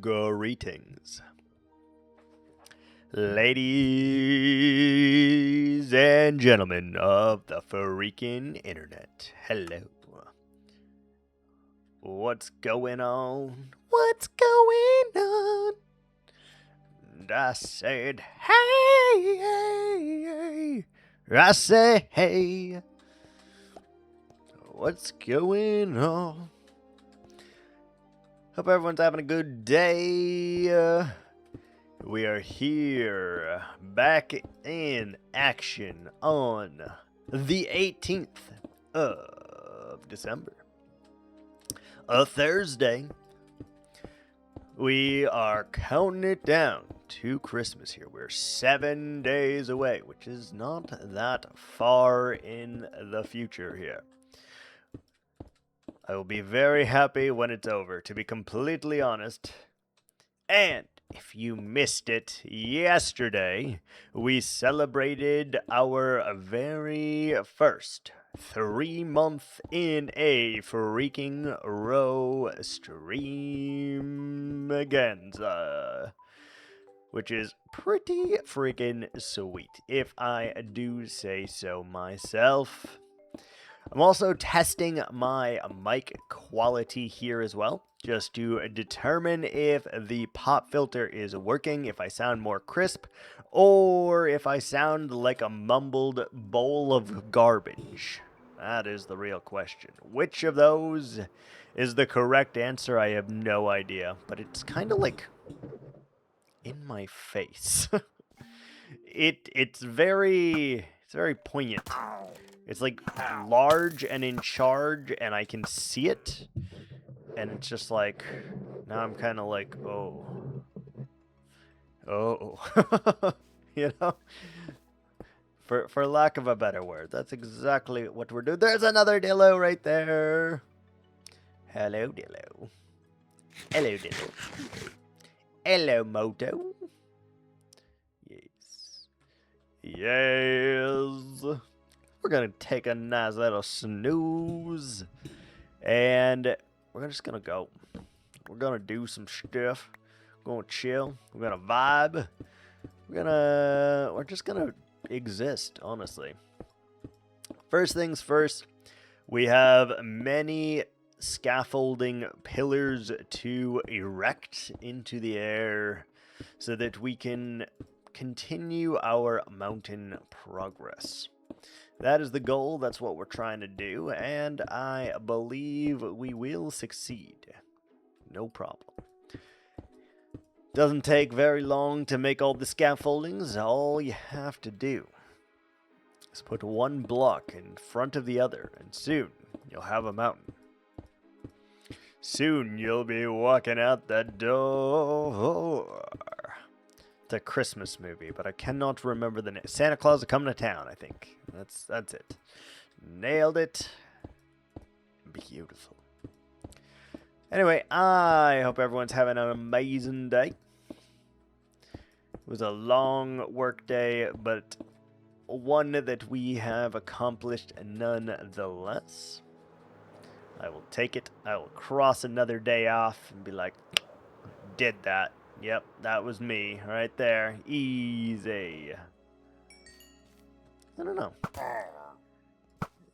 Greetings, ladies and gentlemen of the freaking internet. Hello. What's going on? What's going on? And I said, hey, hey, hey. I say, hey. What's going on? Hope everyone's having a good day. We are here, back in action on the 18th of December. A Thursday. We are counting it down to Christmas here. We're 7 days away, which is not that far in the future here. I will be very happy when it's over, to be completely honest. And if you missed it yesterday, we celebrated our very first 3-month in a freaking row streamaganza, which is pretty freaking sweet, if I do say so myself. I'm also testing my mic quality here as well, just to determine if the pop filter is working, if I sound more crisp, or if I sound like a mumbled bowl of garbage. That is the real question. Which of those is the correct answer? I have no idea, but it's kind of like in my face. It's very poignant. It's like large and in charge, and I can see it. And it's just like, now I'm kind of like, oh. You know? For lack of a better word, that's exactly what we're doing. There's another Dillo right there. Hello, Dillo. Hello, Dillo. Hello, Moto. Yes. We're going to take a nice little snooze. And we're just going to go. We're going to do some stuff. We're going to chill. We're going to vibe. We're just going to exist, honestly. First things first, we have many scaffolding pillars to erect into the air so that we can continue our mountain progress. That is the goal. That's what we're trying to do, and I believe we will succeed. No problem. Doesn't take very long to make all the scaffoldings. All you have to do is put one block in front of the other, and soon you'll have a mountain. Soon you'll be walking out the door. It's a Christmas movie, but I cannot remember the name. Santa Claus is coming to town, I think. That's it. Nailed it. Beautiful. Anyway, I hope everyone's having an amazing day. It was a long work day, but one that we have accomplished nonetheless. I will take it. I will cross another day off and be like, did that. Yep, that was me right there. Easy. I don't know.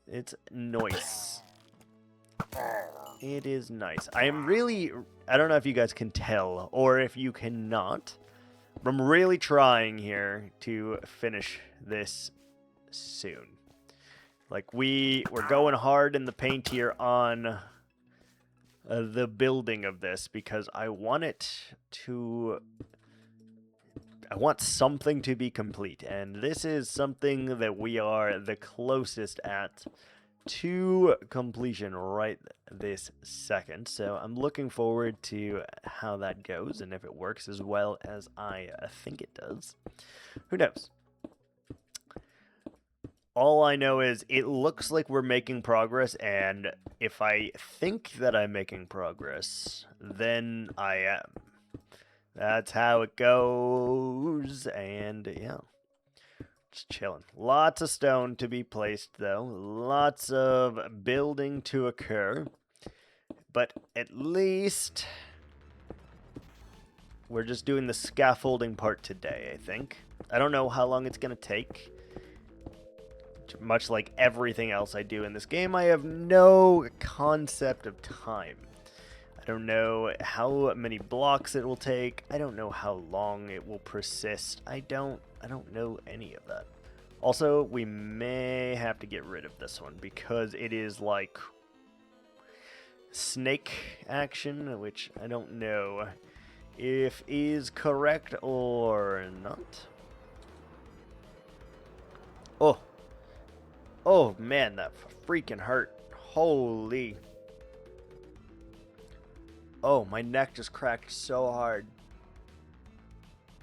It's nice. It is nice. I don't know if you guys can tell or if you cannot, but I'm really trying here to finish this soon. Like we're going hard in the paint here on the building of this because I want something to be complete, and this is something that we are the closest at to completion right this second. So I'm looking forward to how that goes and if it works as well as I think it does. Who knows? All I know is it looks like we're making progress, and if I think that I'm making progress, then I am. That's how it goes, and yeah. Just chilling. Lots of stone to be placed, though. Lots of building to occur. But at least We're just doing the scaffolding part today, I think. I don't know how long it's going to take. Much like everything else I do in this game, I have no concept of time. I don't know how many blocks it will take. I don't know how long it will persist. I don't know any of that. Also, we may have to get rid of this one because it is like snake action, which I don't know if is correct or not. Oh man, that freaking hurt. Holy. Oh, my neck just cracked so hard.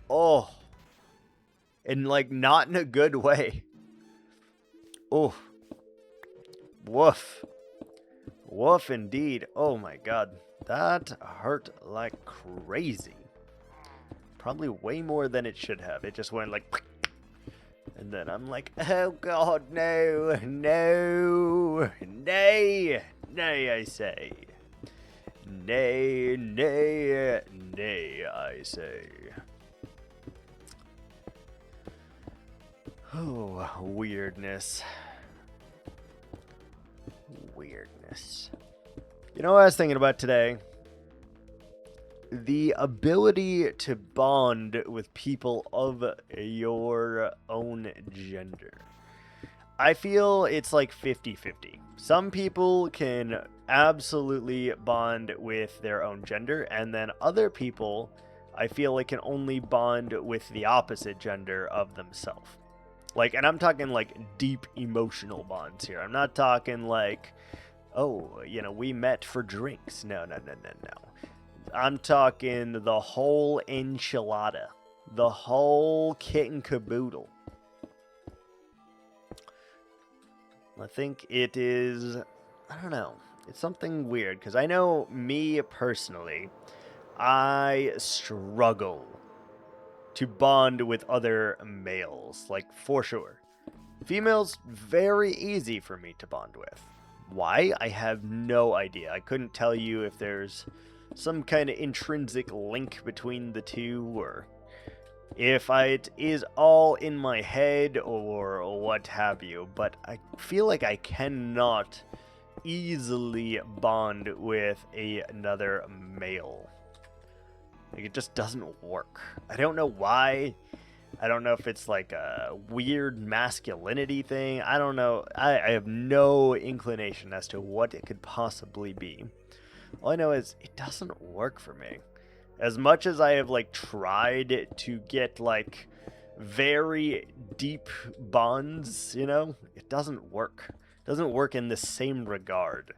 Oh. And like not in a good way. Oh. Woof. Woof indeed. Oh my god. That hurt like crazy. Probably way more than it should have. It just went like... And then I'm like, oh god, no, no, nay, nay, I say. Nay, nay, nay, I say. Oh, weirdness. Weirdness. You know what I was thinking about today? The ability to bond with people of your own gender. I feel it's like 50-50. Some people can absolutely bond with their own gender, and then other people, I feel like, can only bond with the opposite gender of themselves. Like, and I'm talking like deep emotional bonds here. I'm not talking like, oh, you know, we met for drinks. No. I'm talking the whole enchilada. The whole kit and caboodle. I think it is... I don't know. It's something weird. Because I know me personally, I struggle to bond with other males. Like, for sure. Females, very easy for me to bond with. Why? I have no idea. I couldn't tell you if there's some kind of intrinsic link between the two, or if it is all in my head, or what have you, but I feel like I cannot easily bond with another male. Like, it just doesn't work. I don't know why. I don't know if it's like a weird masculinity thing. I don't know. I have no inclination as to what it could possibly be. All I know is it doesn't work for me. As much as I have like tried to get like very deep bonds, you know, it doesn't work. It doesn't work in the same regard.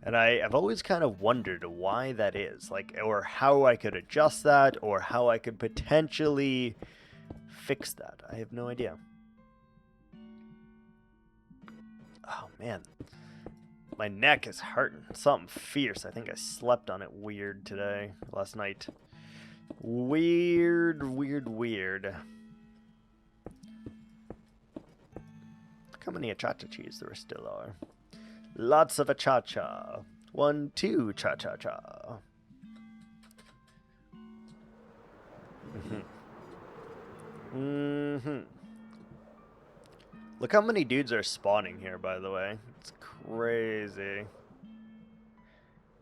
And I've always kind of wondered why that is, like, or how I could adjust that, or how I could potentially fix that. I have no idea. Oh man. My neck is hurting. Something fierce. I think I slept on it weird today. Last night. Weird. Look how many achacha cheese there still are. Lots of achacha. 1, 2, cha-cha-cha. Look how many dudes are spawning here, by the way. It's crazy.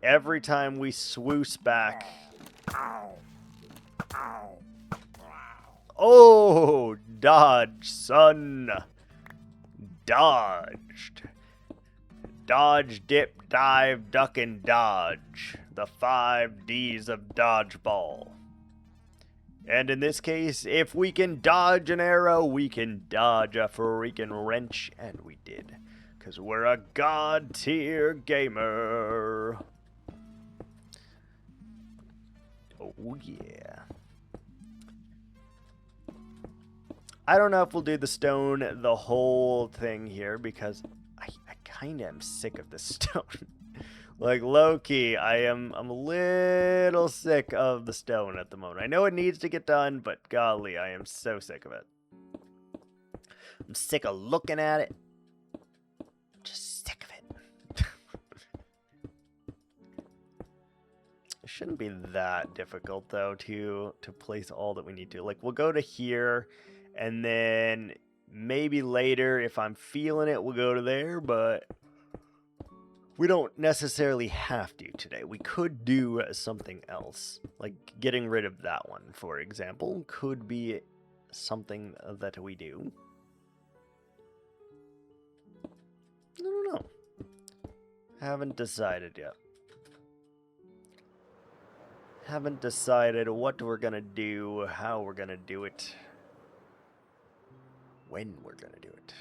Every time we swoosh back. Oh, dodge, son. Dodged. Dodge, dip, dive, duck, and dodge. The 5 Ds of dodgeball. And in this case, if we can dodge an arrow, we can dodge a freaking wrench. And we did. Because we're a god tier gamer. Oh yeah. I don't know if we'll do the stone the whole thing here, because I kind of am sick of this stone. Like, low-key, I'm a little sick of the stone at the moment. I know it needs to get done, but golly, I am so sick of it. I'm sick of looking at it. Just sick of it. shouldn't be that difficult though to place all that we need to. Like we'll go to here, and then maybe later if I'm feeling it, we'll go to there. But we don't necessarily have to today. We could do something else, like getting rid of that one, for example, could be something that we do. I don't know. Haven't decided yet. Haven't decided what we're gonna do, how we're gonna do it, when we're gonna do it.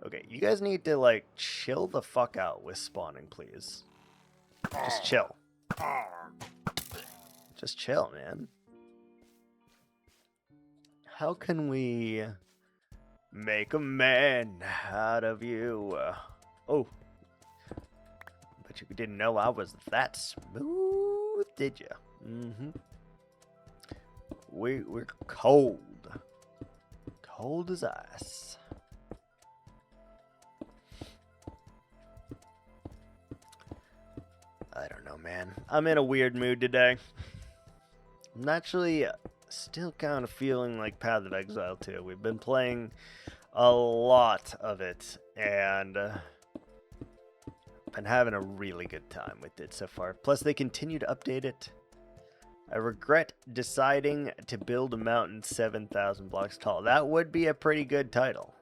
Okay, you guys need to, like, chill the fuck out with spawning, please. Just chill. Just chill, man. How can we make a man out of you? Oh. But you didn't know I was that smooth, did you? Mm-hmm. We're cold. Cold as ice. I don't know, man. I'm in a weird mood today. I'm actually still kind of feeling like Path of Exile 2. We've been playing a lot of it, and been having a really good time with it so far. Plus, they continue to update it. I regret deciding to build a mountain 7,000 blocks tall. That would be a pretty good title.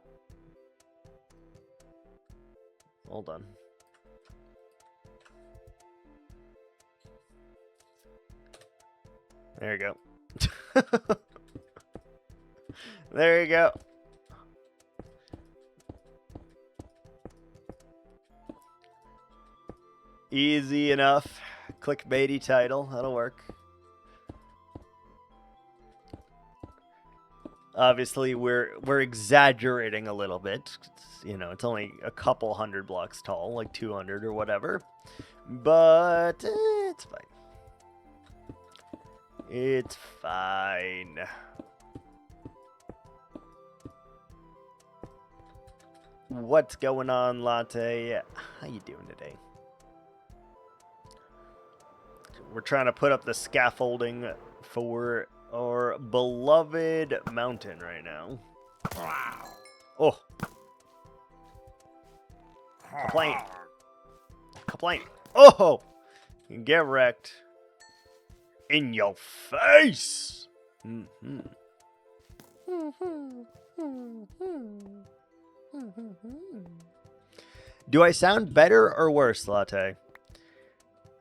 Hold on. There you go. There you go. Easy enough. Clickbaity title. That'll work. Obviously, we're exaggerating a little bit. You know, it's only a couple hundred blocks tall, like 200 or whatever. But it's fine. It's fine. What's going on, Latte? How you doing today? We're trying to put up the scaffolding for our beloved mountain right now. Oh. Complain. Complain. Oh! You can get wrecked. In your face! Mm-hmm. Do I sound better or worse, Latte?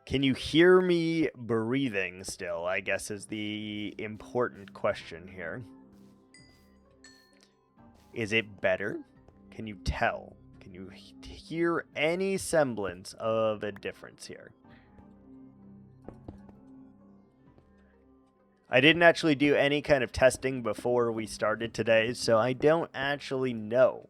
Can you hear me breathing still, I guess is the important question here. Is it better? Can you tell? Can you hear any semblance of a difference here? I didn't actually do any kind of testing before we started today, so I don't actually know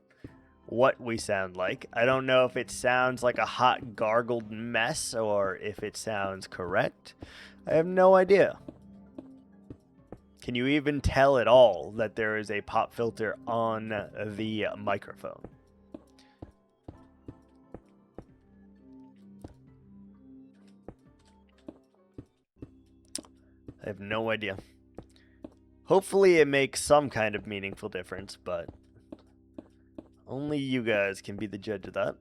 what we sound like. I don't know if it sounds like a hot gargled mess or if it sounds correct. I have no idea. Can you even tell at all that there is a pop filter on the microphone? I have no idea. Hopefully it makes some kind of meaningful difference, but only you guys can be the judge of that.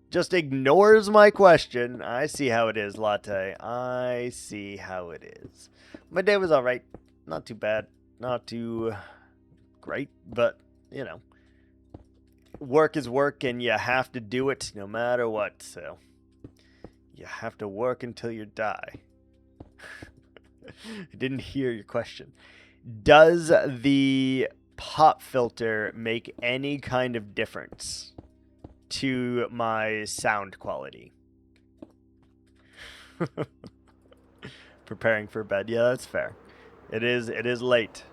Just ignores my question. I see how it is, Latte. I see how it is. My day was alright. Not too bad. Not too great, but, you know. Work is work, and you have to do it no matter what, so you have to work until you die. I didn't hear your question. Does the pop filter make any kind of difference to my sound quality? Preparing for bed. Yeah, that's fair. It is late.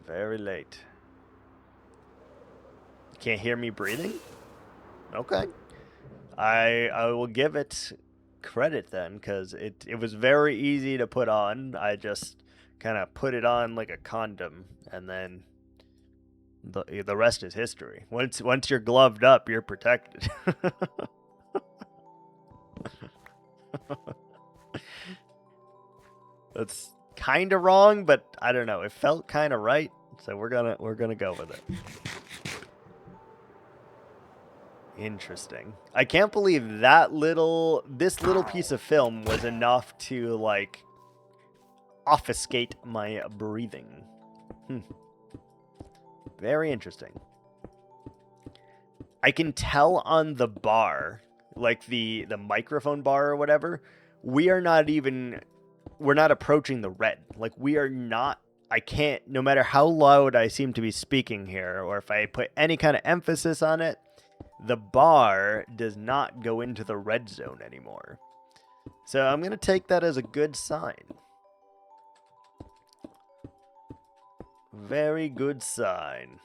Very late. You can't hear me breathing? Okay. I will give it credit then, because it was very easy to put on. I just kind of put it on like a condom, and then the rest is history. Once you're gloved up, you're protected. That's kind of wrong, but I don't know. It felt kind of right, so we're gonna go with it. Interesting. I can't believe this little piece of film was enough to like obfuscate my breathing. Very interesting. I can tell on the bar, like the microphone bar or whatever, we're not approaching the red. Like we are not, I can't, no matter how loud I seem to be speaking here, or if I put any kind of emphasis on it, the bar does not go into the red zone anymore. So I'm going to take that as a good sign. Very good sign.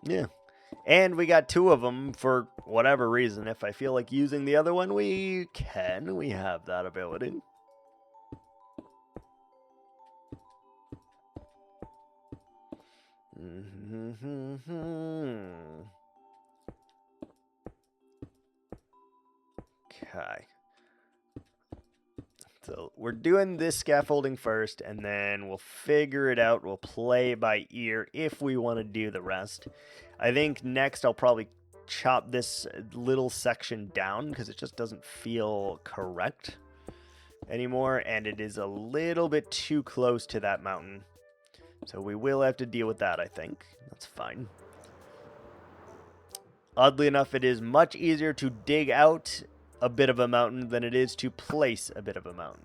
Yeah. And we got 2 of them for whatever reason. If I feel like using the other one, we can. We have that ability. Okay. So we're doing this scaffolding first, and then we'll figure it out. We'll play by ear if we want to do the rest. I think next I'll probably chop this little section down because it just doesn't feel correct anymore, and it is a little bit too close to that mountain. So we will have to deal with that, I think. That's fine. Oddly enough, it is much easier to dig out a bit of a mountain than it is to place a bit of a mountain.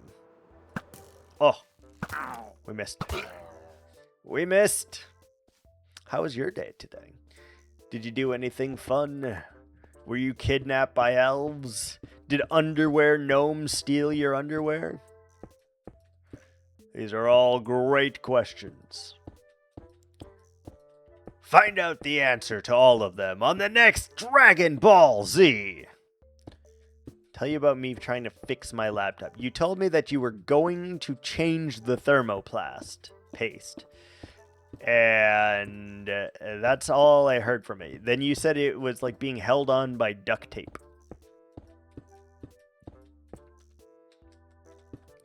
Oh, we missed. We missed. How was your day today? Did you do anything fun? Were you kidnapped by elves? Did underwear gnomes steal your underwear? These are all great questions. Find out the answer to all of them on the next Dragon Ball Z. Tell you about me trying to fix my laptop. You told me that you were going to change the thermoplast paste. And that's all I heard from it. Then you said it was like being held on by duct tape.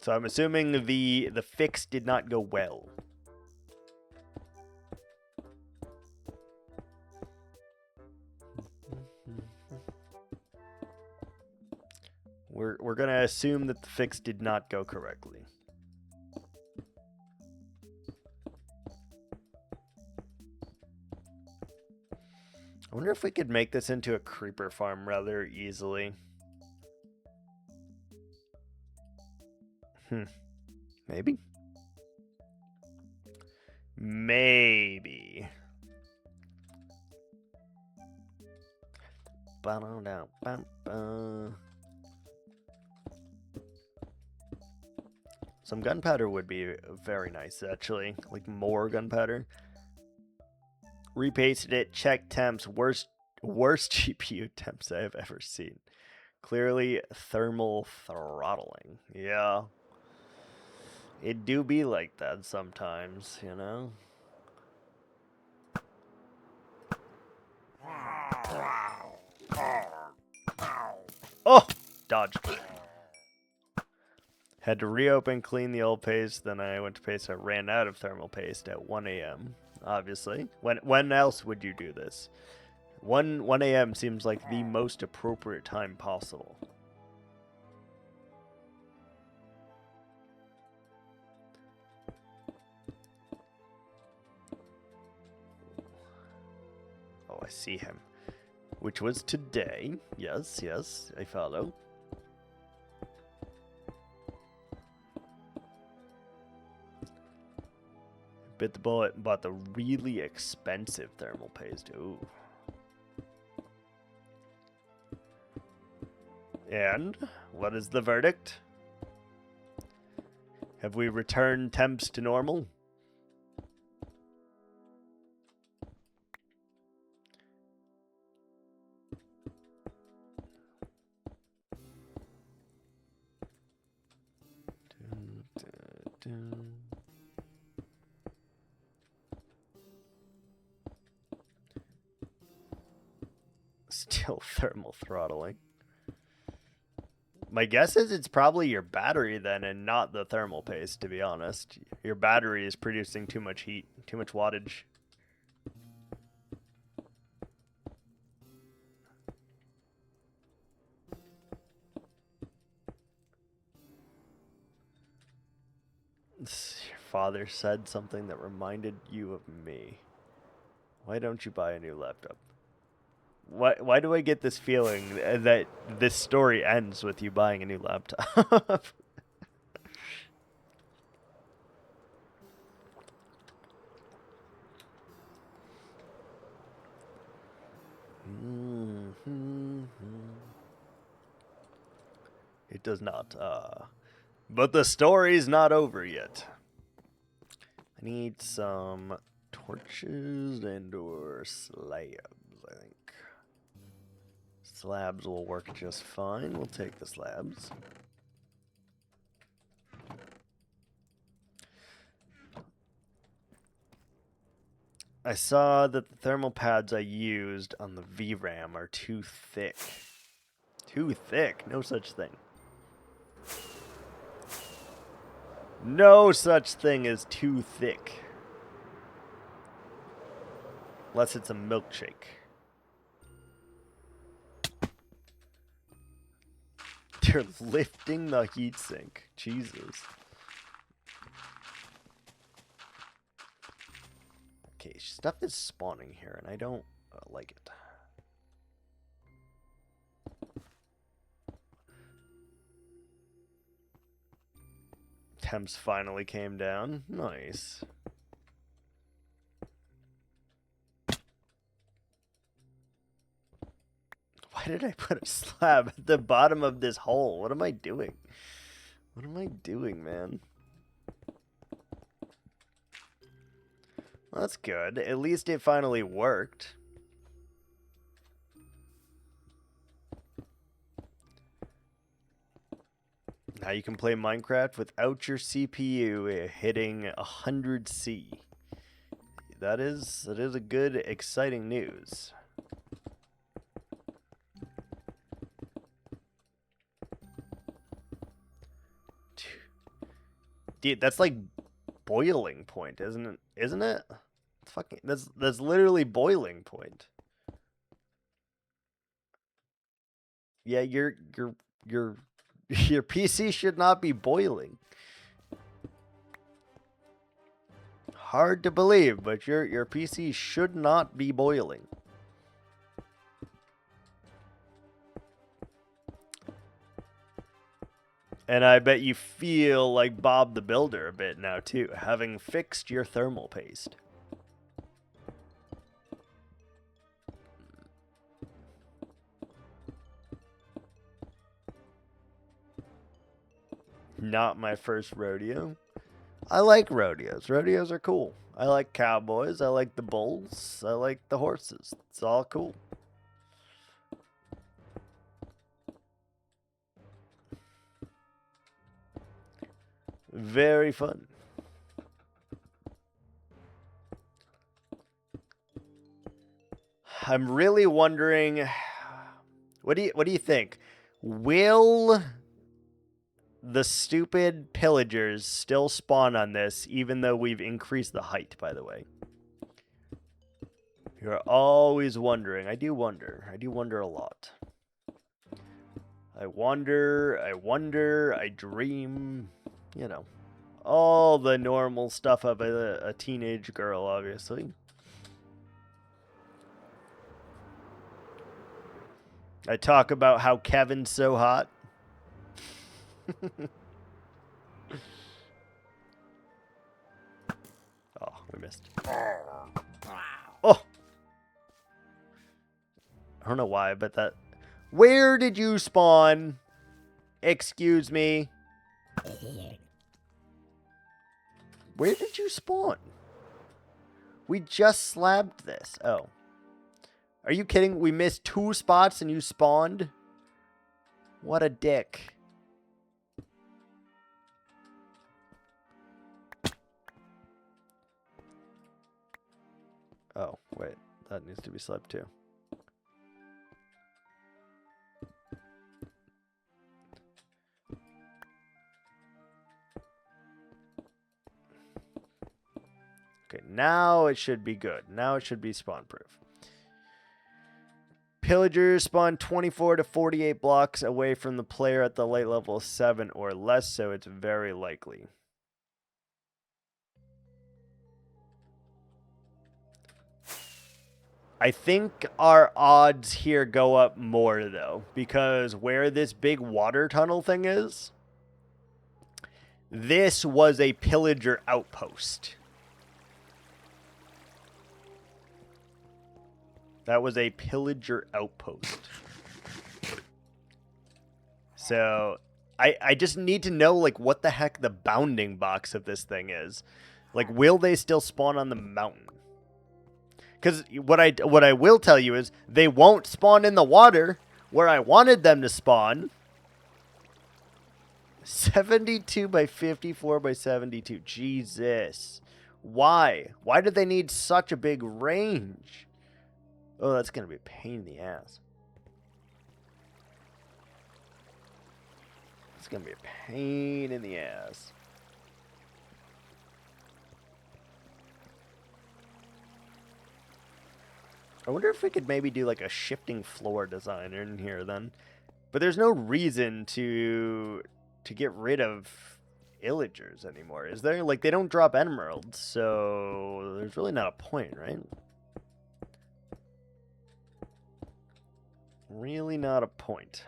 So I'm assuming the fix did not go well. We're gonna assume that the fix did not go correctly. I wonder if we could make this into a creeper farm rather easily. Maybe? Maybe. Some gunpowder would be very nice, actually. Like more gunpowder. Repasted it. Check temps. Worst GPU temps I have ever seen. Clearly thermal throttling. Yeah. It do be like that sometimes, you know? Oh! Dodge. Had to reopen, clean the old paste, then I went to paste. I ran out of thermal paste at 1 a.m. Obviously. When else would you do this? 1 a.m. seems like the most appropriate time possible. Oh, I see him. Which was today. Yes, yes, I follow. Bit the bullet and bought the really expensive thermal paste. Ooh. And what is the verdict? Have we returned temps to normal? Still thermal throttling. My guess is it's probably your battery then and not the thermal paste, to be honest. Your battery is producing too much heat, too much wattage. Your father said something that reminded you of me. Why don't you buy a new laptop? Why do I get this feeling that this story ends with you buying a new laptop? It does not. But the story's not over yet. I need some torches and/or slabs, I think. Slabs will work just fine. We'll take the slabs. I saw that the thermal pads I used on the VRAM are too thick. Too thick? No such thing. No such thing as too thick. Unless it's a milkshake. They're lifting the heatsink. Jesus. Okay, stuff is spawning here, and I don't like it. Temps finally came down. Nice. Why did I put a slab at the bottom of this hole? What am I doing? What am I doing, man? Well, that's good. At least it finally worked. Now you can play Minecraft without your CPU hitting 100C. That is a good, exciting news. Dude, that's like boiling point, isn't it? Isn't it? It's fucking that's literally boiling point. Yeah, your PC should not be boiling. Hard to believe, but your PC should not be boiling. And I bet you feel like Bob the Builder a bit now too, having fixed your thermal paste. Not my first rodeo. I like rodeos. Rodeos are cool. I like cowboys. I like the bulls. I like the horses. It's all cool. Very fun. I'm really wondering, what do you think? Will the stupid pillagers still spawn on this, even though we've increased the height, by the way? You're always wondering. I do wonder. I do wonder a lot. I wonder, I dream, you know. All the normal stuff of a teenage girl, obviously. I talk about how Kevin's so hot. Oh, we missed. Oh! I don't know why, but that... Where did you spawn? Excuse me. Where did you spawn? We just slabbed this. Oh. Are you kidding? We missed 2 spots and you spawned? What a dick. Oh, wait. That needs to be slabbed too. Okay, now it should be good. Now it should be spawn proof. Pillagers spawn 24 to 48 blocks away from the player at the light level 7 or less, so it's very likely. I think our odds here go up more, though, because where this big water tunnel thing is, this was a pillager outpost. That was a pillager outpost. So, I just need to know, like, what the heck the bounding box of this thing is. Like, will they still spawn on the mountain? Because what I will tell you is, they won't spawn in the water where I wanted them to spawn. 72 by 54 by 72. Jesus. Why? Why do they need such a big range? Oh, that's going to be a pain in the ass. It's going to be a pain in the ass. I wonder if we could maybe do like a shifting floor design in here then. But there's no reason to get rid of illagers anymore, is there? Like, they don't drop emeralds, so there's really not a point, right? Really not a point.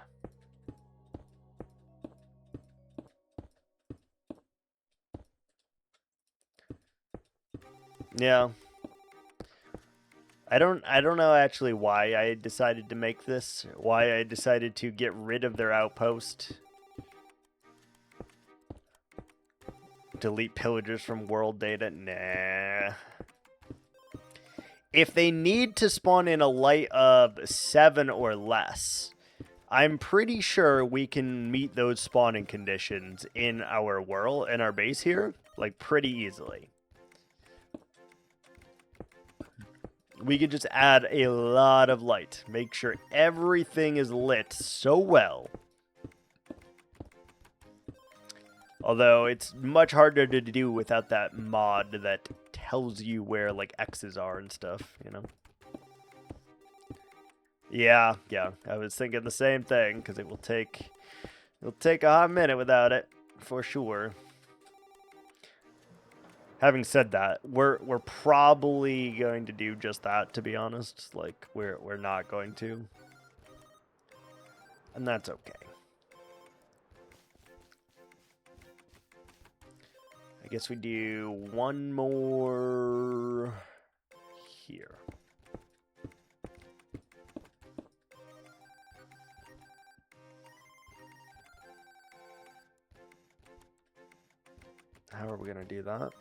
Yeah. I don't know actually why I decided to make this. Why I decided to get rid of their outpost. Delete pillagers from world data. Nah. If they need to spawn in a light of 7 or less, I'm pretty sure we can meet those spawning conditions in our world, in our base here, like pretty easily. We could just add a lot of light. Make sure everything is lit so well. Although it's much harder to do without that mod that tells you where like X's are and stuff, you know? Yeah, I was thinking the same thing, because it'll take a hot minute without it, for sure. Having said that, we're probably going to do just that, to be honest. Like, we're not going to. And that's okay. I guess we do one more here. How are we gonna do that?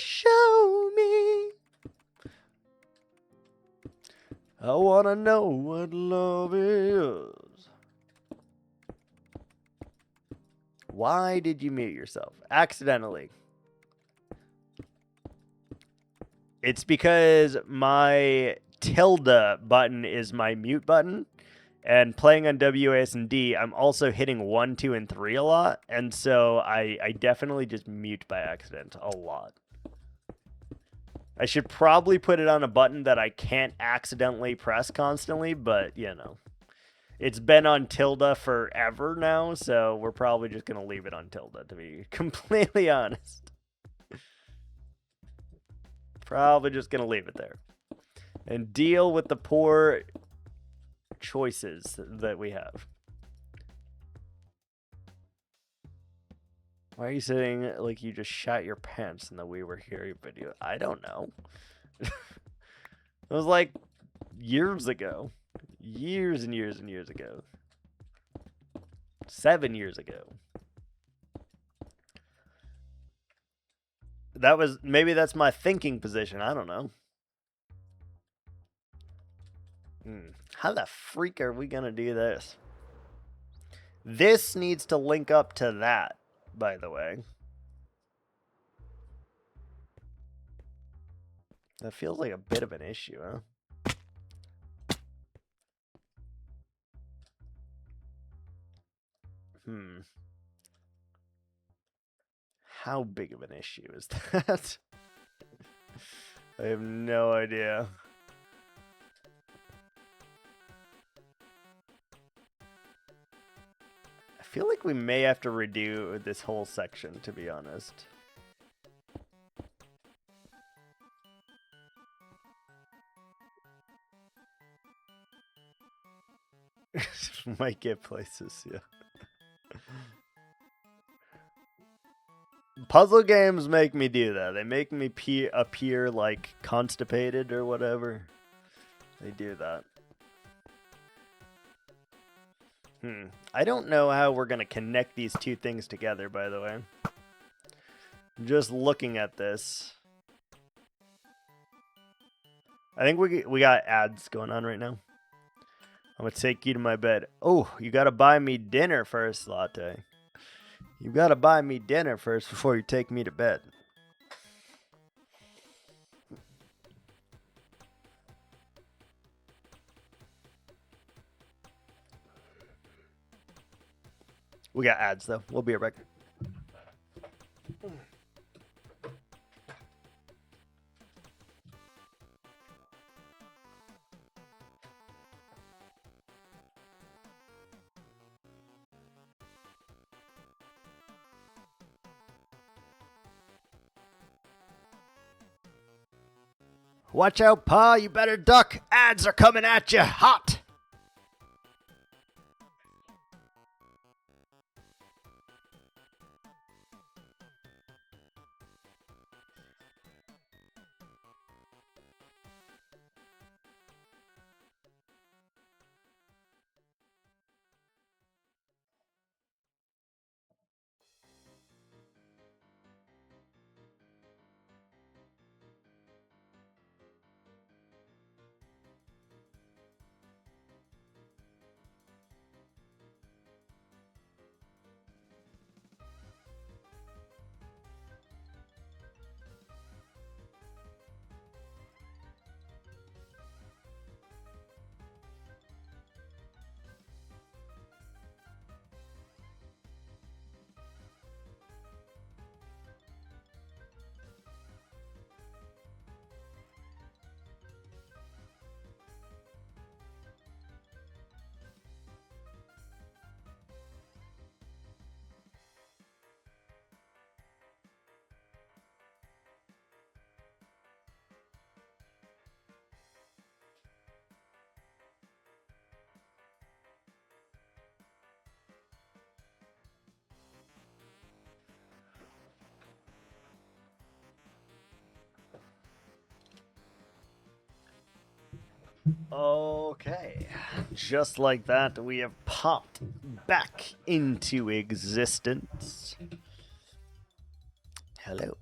Show me. I wanna know what love is. Why did you mute yourself? Accidentally. It's because my tilde button is my mute button. And playing on WASD, I'm also hitting 1, 2, and 3 a lot. And so I definitely just mute by accident a lot. I should probably put it on a button that I can't accidentally press constantly, but, you know. It's been on tilde forever now, so we're probably just going to leave it on tilde, to be completely honest. Probably just going to leave it there. And deal with the poor choices that we have. Why are you sitting like you just shat your pants in the We Were Here video? I don't know. It was like years ago. Years and years and years ago. 7 years ago. Maybe that's my thinking position. I don't know. How the freak are we gonna do this? This needs to link up to that, by the way. That feels like a bit of an issue, huh? How big of an issue is that? I have no idea. I feel like we may have to redo this whole section, to be honest. Might get places, yeah. Puzzle games make me do that. They make me appear like constipated or whatever. They do that. I don't know how we're going to connect these two things together, by the way. Just looking at this. I think we got ads going on right now. I'm going to take you to my bed. Oh, you got to buy me dinner first, Latte. You got to buy me dinner first before you take me to bed. We got ads, though. We'll be right back. Watch out, Pa. You better duck. Ads are coming at you hot. Okay, just like that, we have popped back into existence. Hello.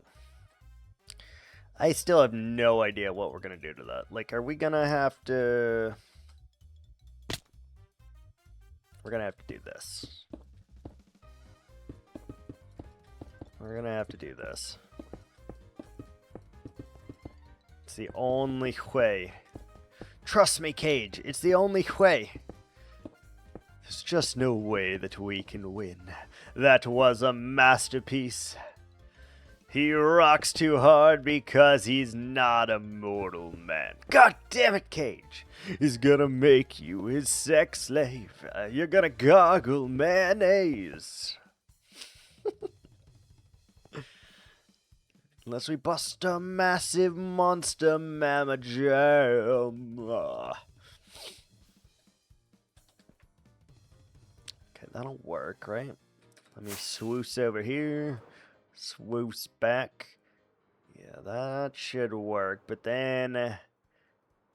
I still have no idea what we're gonna do to that. Like, are we gonna have to... We're gonna have to do this. We're gonna have to do this. It's the only way. Trust me, Cage, it's the only way. There's just no way that we can win. That was a masterpiece. He rocks too hard because he's not a mortal man. God damn it, Cage. He's gonna make you his sex slave. You're gonna gargle mayonnaise. Unless we bust a massive monster mama jam. Okay, that'll work, right? Let me swoosh over here. Swoosh back. Yeah, that should work. But then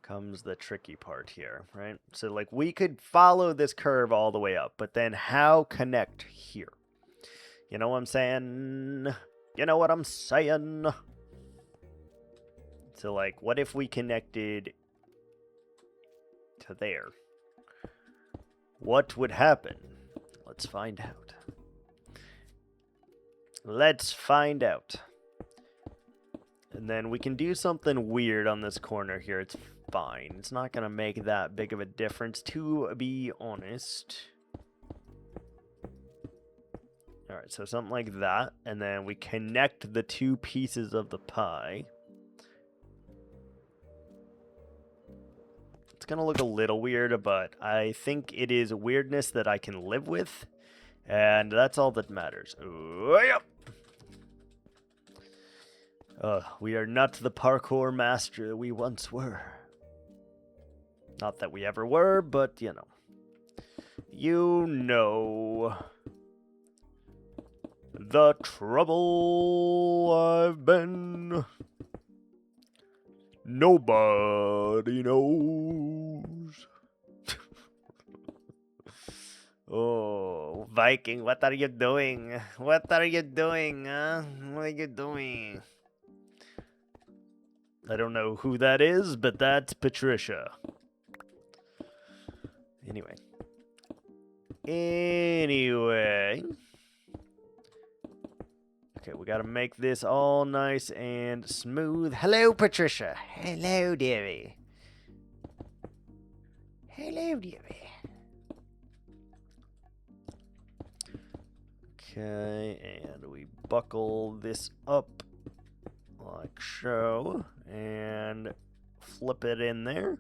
comes the tricky part here, right? So, like, we could follow this curve all the way up. But then how connect here? You know what I'm saying? You know what I'm saying? So, like, what if we connected to there? what would happen? Let's find out. Let's find out. And then we can do something weird on this corner here. It's fine. It's not going to make that big of a difference, to be honest. Alright, so something like that. And then we connect the two pieces of the pie. It's going to look a little weird, but I think it is weirdness that I can live with. And that's all that matters. We are not the parkour master that we once were. Not that we ever were, but you know. You know. The trouble I've been. Nobody knows. Oh, Viking, what are you doing? What are you doing, huh? What are you doing? I don't know who that is, but that's Patricia. Anyway. Okay, we gotta make this all nice and smooth. Hello, Patricia. Hello, dearie. Hello, dearie. Okay, and we buckle this up like so, and flip it in there.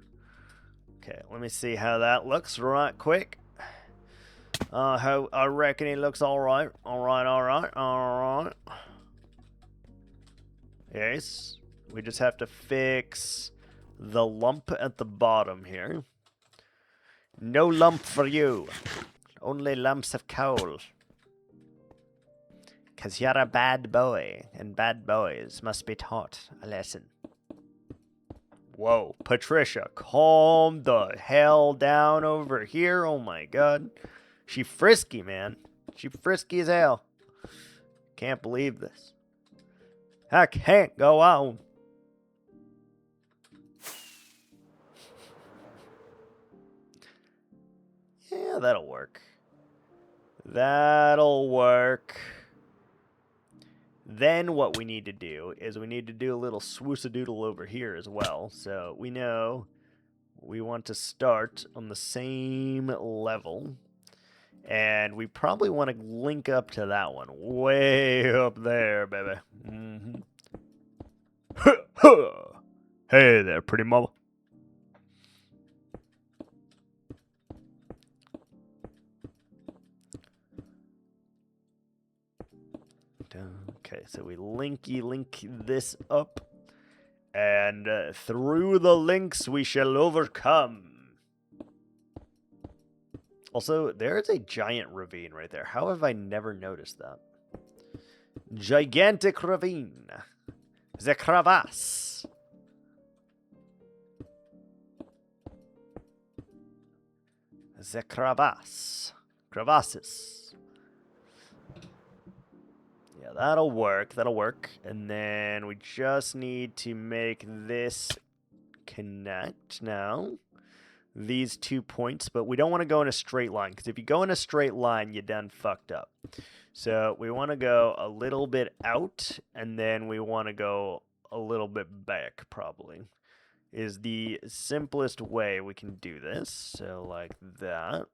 Okay, let me see how that looks right quick. I reckon it looks alright. Alright. Yes, we just have to fix the lump at the bottom here. No lump for you. Only lumps of coal. 'Cause you're a bad boy, and bad boys must be taught a lesson. Whoa, Patricia, calm the hell down over here. Oh my god. She frisky, man. She frisky as hell. Can't believe this. I can't go on. Yeah, that'll work. That'll work. Then what we need to do is we need to do a little swoosadoodle over here as well. So we know we want to start on the same level. And we probably want to link up to that one. Way up there, baby. Hey there, pretty mama. Okay, so we link this up. And through the links we shall overcome. Also, there's a giant ravine right there. How have I never noticed that? Gigantic ravine. The crevasse. The crevasse. Crevasses. Yeah, that'll work. That'll work. And then we just need to make this connect now. These 2 points, but we don't want to go in a straight line, because if you go in a straight line, you done fucked up. So we want to go a little bit out, and then we want to go a little bit back, probably, is the simplest way we can do this. So like that.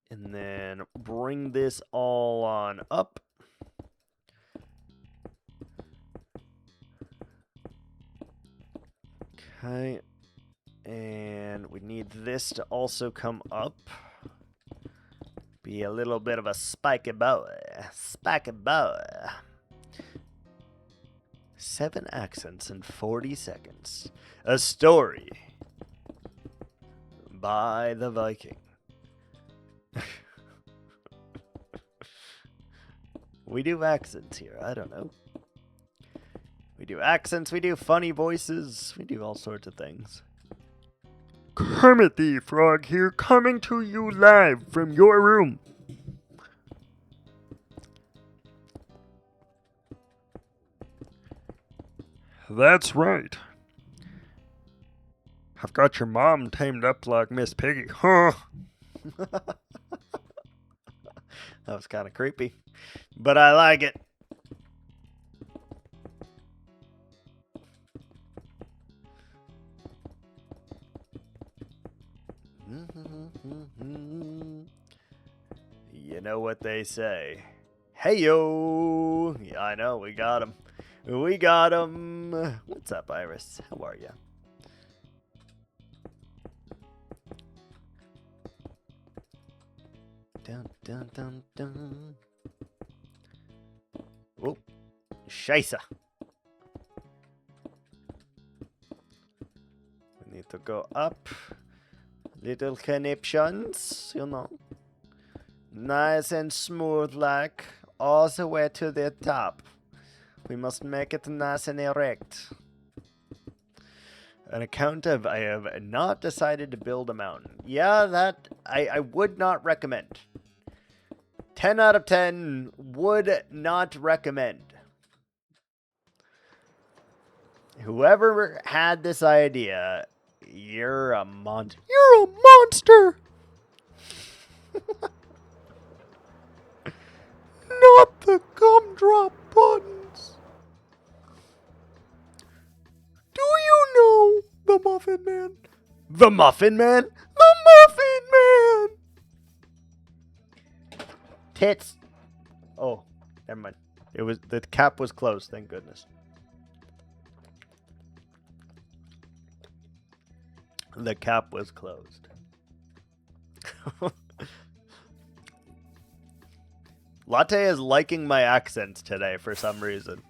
And then bring this all on up. Okay, and we need this to also come up. Be a little bit of a spiky boy. Spiky boy. 7 accents in 40 seconds. A story by the Viking. We do accents here, I don't know. We do accents, we do funny voices, we do all sorts of things. Kermit the Frog here, coming to you live from your room. That's right. I've got your mom tamed up like Miss Piggy, huh? That was kind of creepy, but I like it. You know what they say. Hey yo! Yeah, I know, we got him. We got him. What's up, Iris? How are you? Dun dun dun dun. Oh, Scheisse. We need to go up. Little conniptions, you know. Nice and smooth like all the way to the top. We must make it nice and erect. An account of I have not decided to build a mountain. Yeah, that I would not recommend. 10 out of 10 would not recommend. Whoever had this idea, you're a monster. You're a monster! Not the gumdrop buttons. Do you know the Muffin Man? The Muffin Man? The Muffin Man! Tits. Oh, never mind. It was the cap was closed, thank goodness. The cap was closed. Latte is liking my accents today for some reason.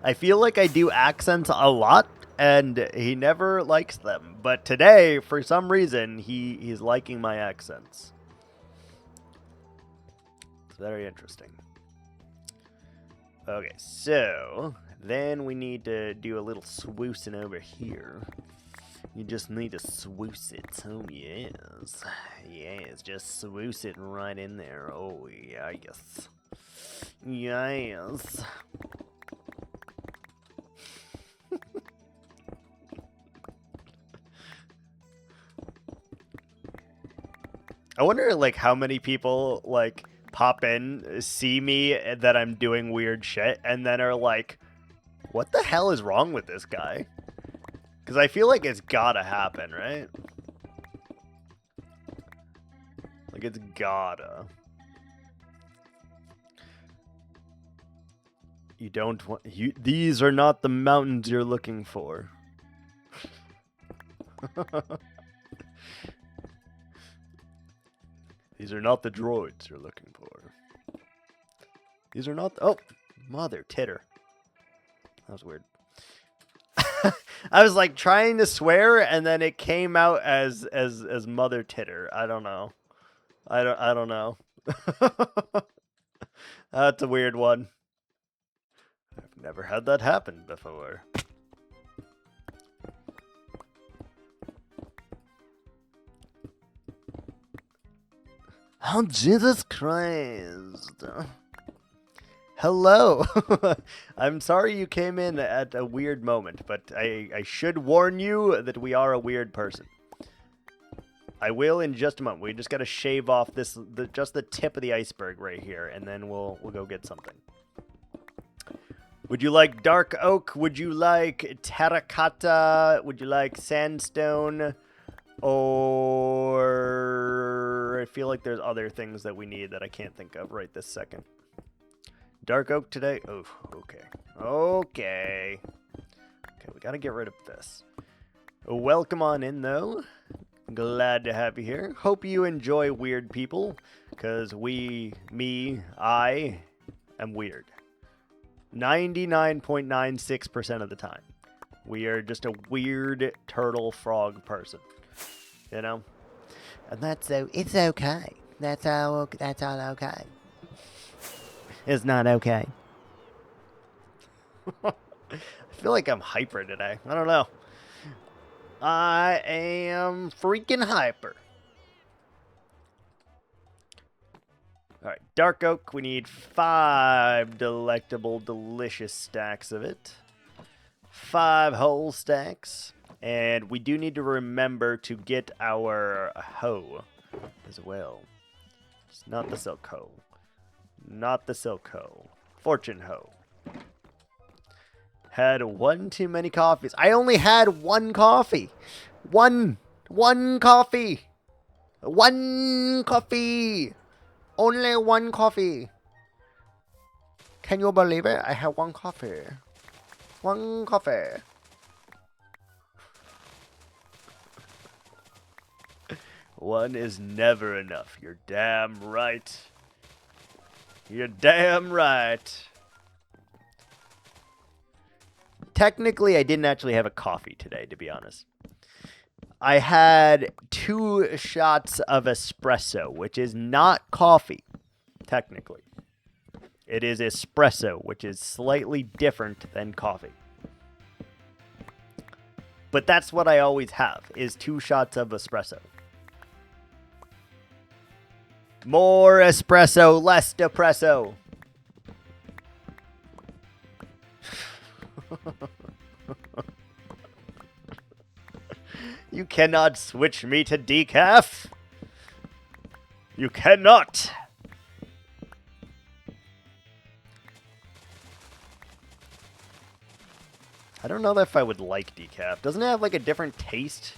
I feel like I do accents a lot, and he never likes them. But today, for some reason, he's liking my accents. It's very interesting. Okay, so then we need to do a little swoosing over here. You just need to swoosh it. Oh, yes. Yes, just swoosh it right in there. Oh, yes. Yes. I wonder, like, how many people, like, pop in, see me, that I'm doing weird shit, and then are like, what the hell is wrong with this guy? Because I feel like it's gotta happen, right? Like, it's gotta. You don't want... These are not the mountains you're looking for. These are not the droids you're looking for. These are not... Oh! Mother titter. That was weird. I was like trying to swear, and then it came out as mother titter. I don't know. I don't know. That's a weird one. I've never had that happen before. Oh, Jesus Christ. Hello. I'm sorry you came in at a weird moment, but I should warn you that we are a weird person. I will in just a moment. We just got to shave off just the tip of the iceberg right here, and then we'll go get something. Would you like dark oak? Would you like terracotta? Would you like sandstone? Or I feel like there's other things that we need that I can't think of right this second. Dark oak today? Oh, okay. Okay. Okay, we gotta get rid of this. Welcome on in, though. Glad to have you here. Hope you enjoy weird people, because I am weird. 99.96% of the time. We are just a weird turtle frog person. You know? And it's okay. That's all okay. It's not okay. I feel like I'm hyper today. I don't know. I am freaking hyper. Alright, dark oak. We need 5 delectable, delicious stacks of it. 5 whole stacks. And we do need to remember to get our hoe as well. It's not the silk hoe. Not the silk hoe. Fortune hoe. Had one too many coffees. I only had one coffee. One coffee. One coffee. Only one coffee. Can you believe it? I have one coffee. One coffee. One is never enough. You're damn right. You're damn right. Technically, I didn't actually have a coffee today, to be honest. I had 2 shots of espresso, which is not coffee, technically. It is espresso, which is slightly different than coffee. But that's what I always have, is 2 shots of espresso. More espresso, less depresso. You cannot switch me to decaf. You cannot. I don't know if I would like decaf. Doesn't it have like a different taste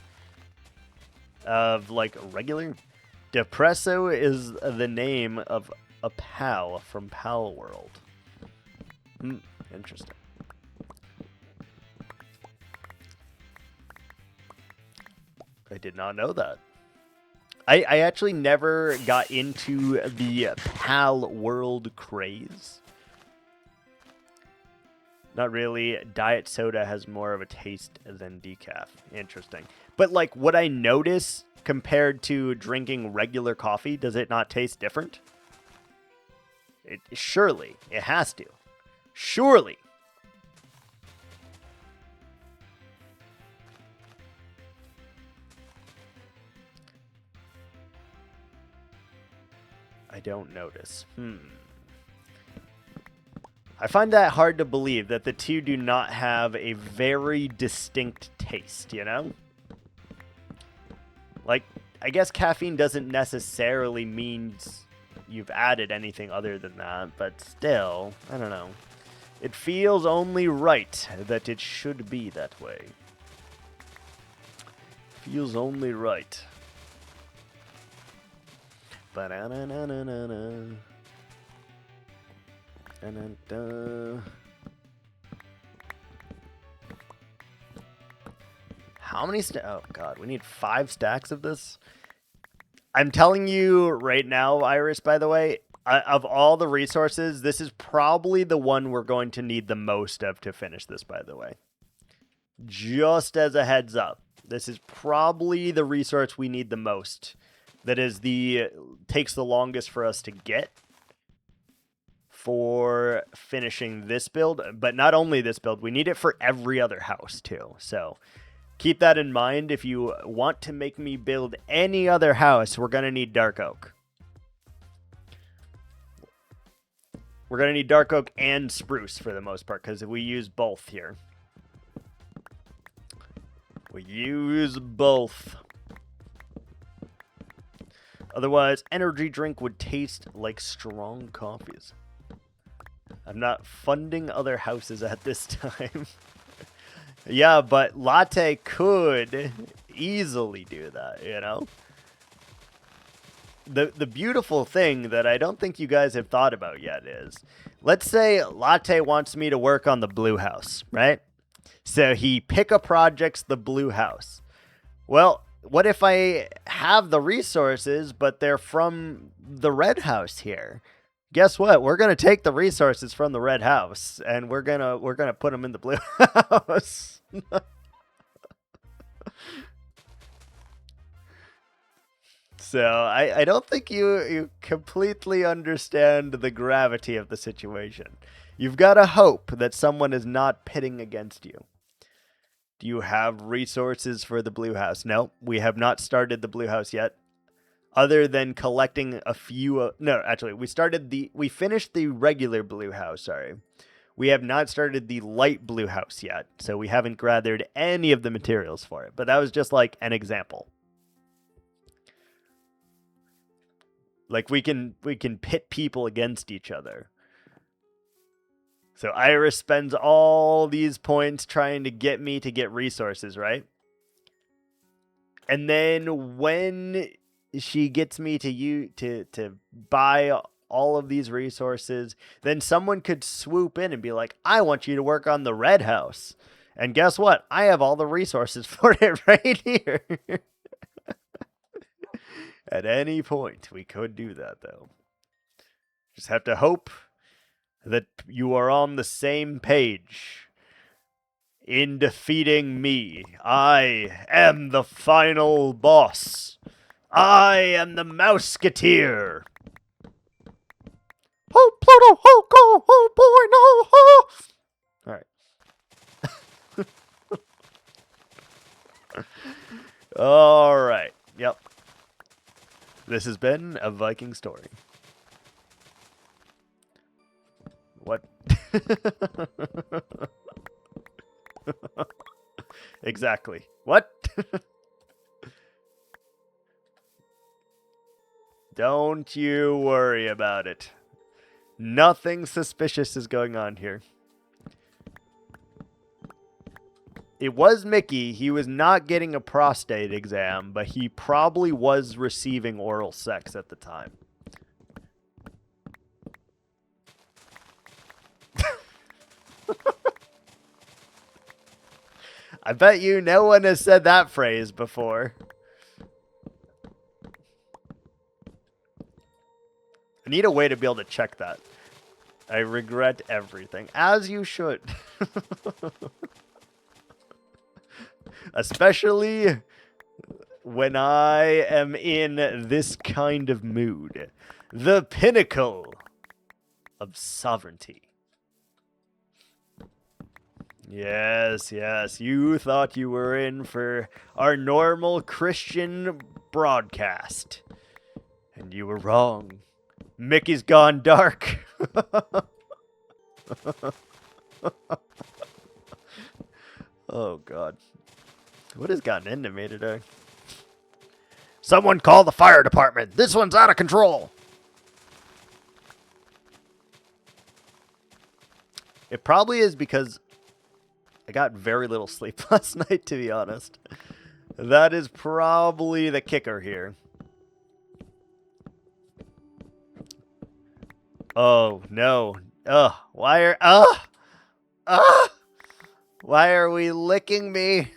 of like regular? Depresso is the name of a pal from Pal World. Interesting. I did not know that. I actually never got into the Pal World craze. Not really. Diet soda has more of a taste than decaf. Interesting. But like, would I notice compared to drinking regular coffee? Does it not taste different? Surely. It has to. Surely. I don't notice. I find that hard to believe that the two do not have a very distinct taste, you know? Like, I guess caffeine doesn't necessarily mean you've added anything other than that, but still, I don't know. It feels only right that it should be that way. Feels only right. Ba-da-na-na-na-na-na. How many oh god, we need 5 stacks of this. I'm telling you right now, Iris, by the way, of all the resources, this is probably the one we're going to need the most of to finish this, by the way. Just as a heads up, this is probably the resource we need the most. That is takes the longest for us to get for finishing this build, but not only this build, we need it for every other house too. So keep that in mind. If you want to make me build any other house, we're going to need dark oak. We're going to need dark oak and spruce for the most part, because we use both here. We use both. Otherwise, energy drink would taste like strong coffees. I'm not funding other houses at this time. Yeah, but latte could easily do that, you know? The beautiful thing that I don't think you guys have thought about yet is, let's say Latte wants me to work on the blue house, right? So he pick a project's the blue house. Well, what if I have the resources, but they're from the red house here? Guess what? We're gonna take the resources from the red house, and we're gonna put them in the blue house. So I don't think you completely understand the gravity of the situation. You've got to hope that someone is not pitting against you. Do you have resources for the blue house? No, we have not started the blue house yet. Other than collecting a few... no, actually, we finished the regular blue house, sorry. We have not started the light blue house yet, so we haven't gathered any of the materials for it. But that was just like an example. Like we can pit people against each other. So Iris spends all these points trying to get me to get resources, right? And then when she gets me to buy all of these resources, then someone could swoop in and be like, I want you to work on the red house. And guess what? I have all the resources for it right here. At any point, we could do that, though. Just have to hope that you are on the same page in defeating me. I am the final boss. I am the Mouseketeer. Oh, Pluto, oh, go, oh, boy, no, oh. All right. All right. Yep. This has been a Viking story. What? Exactly. What? Don't you worry about it. Nothing suspicious is going on here. It was Mickey. He was not getting a prostate exam, but he probably was receiving oral sex at the time. I bet you no one has said that phrase before. I need a way to be able to check that. I regret everything. As you should. Especially when I am in this kind of mood. The pinnacle of sovereignty. Yes, yes. You thought you were in for our normal Christian broadcast. And you were wrong. Mickey's gone dark. Oh, God. What has gotten into me today? Someone call the fire department. This one's out of control. It probably is because I got very little sleep last night, to be honest. That is probably the kicker here. Oh, no. Ugh. Why are we licking me?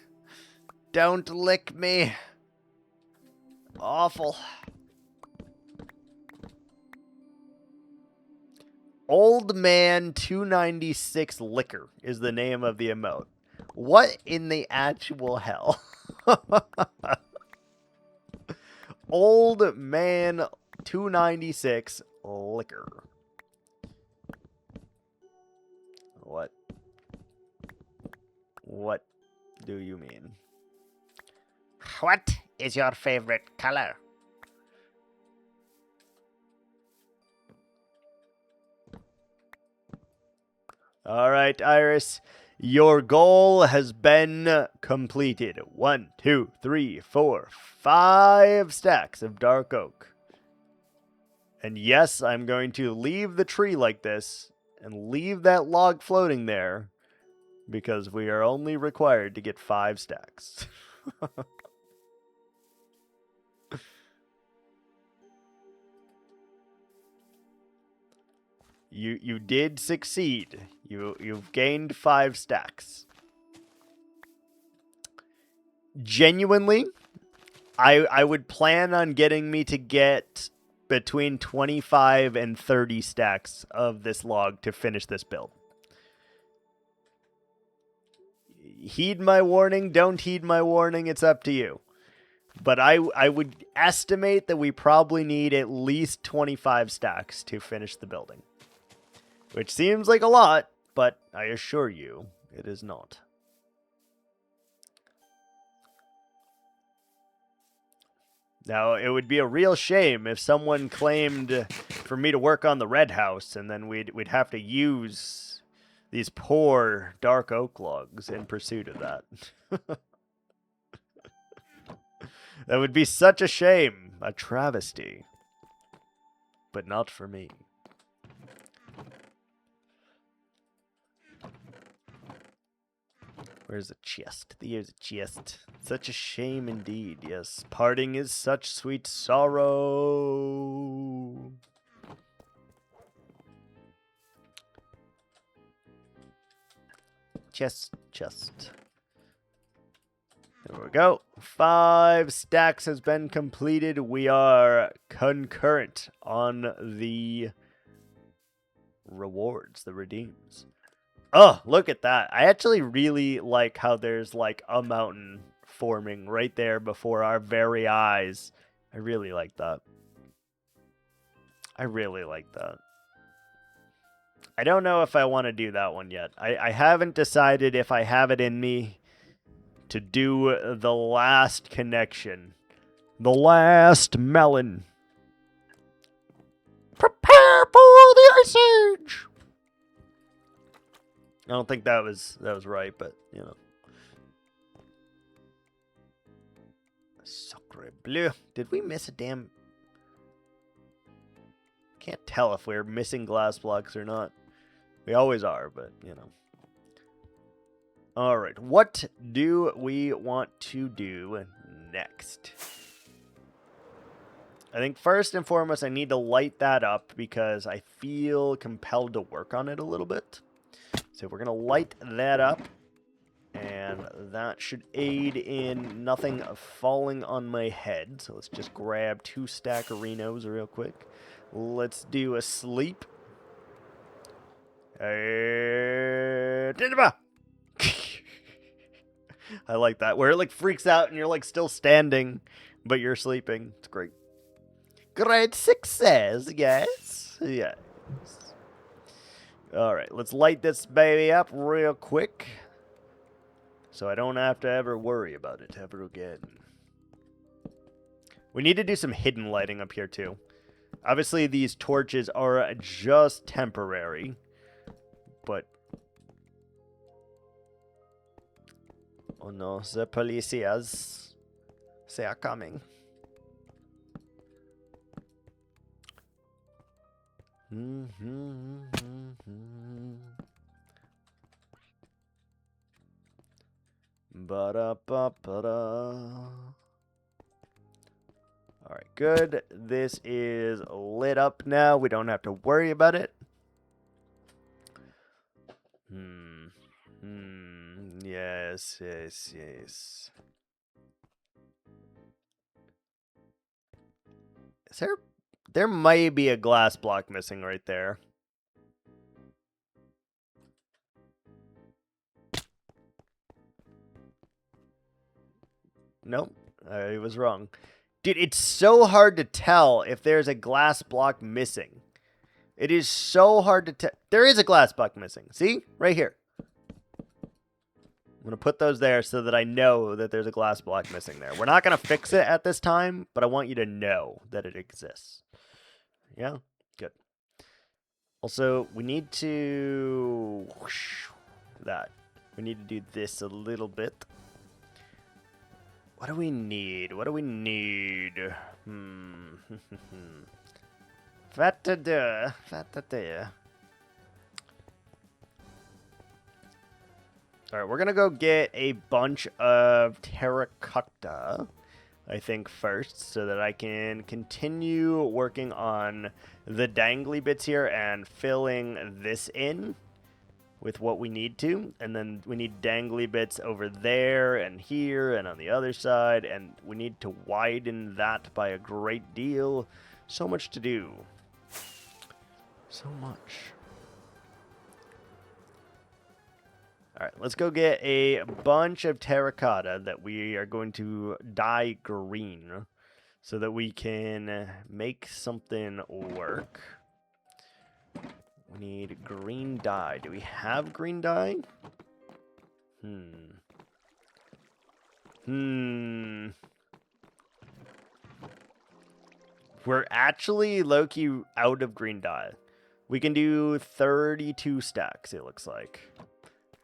Don't lick me. Awful. Old Man 296 Liquor is the name of the emote. What in the actual hell? Old Man 296 Liquor. What? What do you mean? What is your favorite color? All right, Iris. Your goal has been completed. 1, 2, 3, 4, 5 stacks of dark oak. And yes, I'm going to leave the tree like this and leave that log floating there because we are only required to get 5 stacks. You did succeed. You've gained 5 stacks. Genuinely, I would plan on getting me to get between 25 and 30 stacks of this log to finish this build. Heed my warning, don't heed my warning, it's up to you. But I would estimate that we probably need at least 25 stacks to finish the building. Which seems like a lot, but I assure you, it is not. Now, it would be a real shame if someone claimed for me to work on the red house, and then we'd have to use these poor dark oak logs in pursuit of that. That would be such a shame, a travesty. But not for me. Where's the chest? There's a chest. Such a shame indeed, yes. Parting is such sweet sorrow. Chest. There we go. 5 stacks has been completed. We are concurrent on the rewards, the redeems. Oh, look at that. I actually really like how there's like a mountain forming right there before our very eyes. I really like that. I really like that. I don't know if I want to do that one yet. I haven't decided if I have it in me to do the last connection. The last melon. Prepare for the Ice Age! I don't think that was right, but, you know. Sacre bleu. Did we miss a damn... Can't tell if we're missing glass blocks or not. We always are, but, you know. Alright, what do we want to do next? I think first and foremost, I need to light that up because I feel compelled to work on it a little bit. So we're going to light that up, and that should aid in nothing falling on my head. So let's just grab 2 stackarenos real quick. Let's do a sleep. I like that, where it like freaks out and you're like still standing, but you're sleeping. It's great. Great success, yes. Yes. Alright, let's light this baby up real quick, so I don't have to ever worry about it ever again. We need to do some hidden lighting up here too. Obviously, these torches are just temporary, but... Oh no, the policiers, they are coming. Ba-da-ba-ba-da. Alright, good. This is lit up now. We don't have to worry about it. Yes. Is there might be a glass block missing right there. Nope, I was wrong. Dude, it's so hard to tell if there's a glass block missing. It is so hard to tell. There is a glass block missing. See? Right here. I'm going to put those there so that I know that there's a glass block missing there. We're not going to fix it at this time, but I want you to know that it exists. Yeah? Good. Also, we need to... that. We need to do this a little bit. What do we need? What do we need? Fat-da-da. Alright, we're gonna go get a bunch of terracotta, I think, first, so that I can continue working on the dangly bits here and filling this in with what we need to. And then we need dangly bits over there and here and on the other side, and we need to widen that by a great deal. So much to do. So much. Alright, let's go get a bunch of terracotta that we are going to dye green so that we can make something work. We need green dye. Do we have green dye? We're actually low-key out of green dye. We can do 32 stacks, it looks like.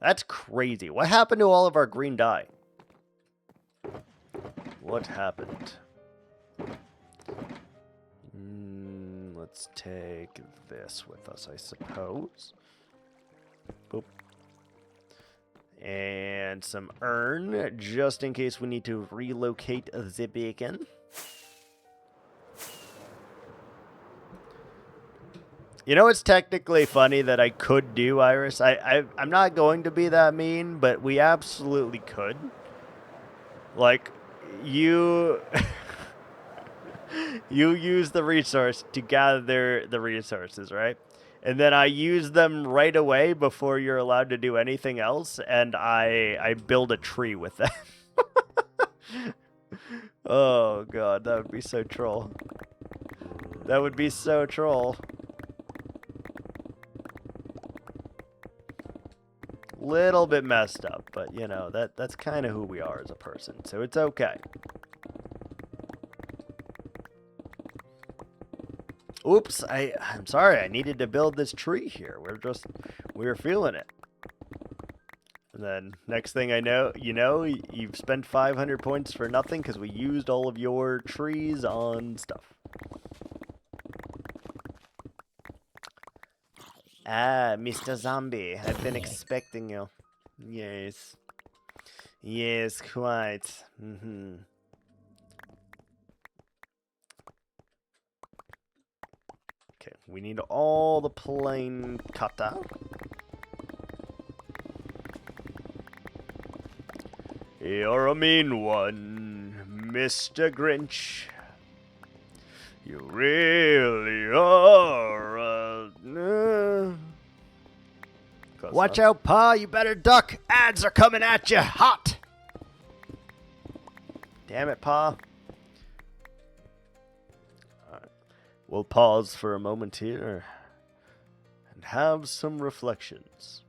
That's crazy. What happened to all of our green dye? What happened? Let's take this with us, I suppose. Boop. And some urn, just in case we need to relocate the beacon. You know, it's technically funny that I could do, Iris. I'm not going to be that mean, but we absolutely could. Like, you... you use the resource to gather the resources, right? And then I use them right away before you're allowed to do anything else, and I build a tree with them. Oh, God, that would be so troll. That would be so troll. Little bit messed up, but, you know, that's kind of who we are as a person, so it's okay. Oops, I'm sorry, I needed to build this tree here. We were feeling it. And then next thing I know, you've spent 500 points for nothing because we used all of your trees on stuff. Ah, Mr. Zombie, I've been expecting you. Yes. Yes, quite. Okay, we need all the plain cut out. You're a mean one, Mr. Grinch. You really are. Watch out, Pa. You better duck. Ads are coming at you hot. Damn it, Pa. All right. We'll pause for a moment here and have some reflections.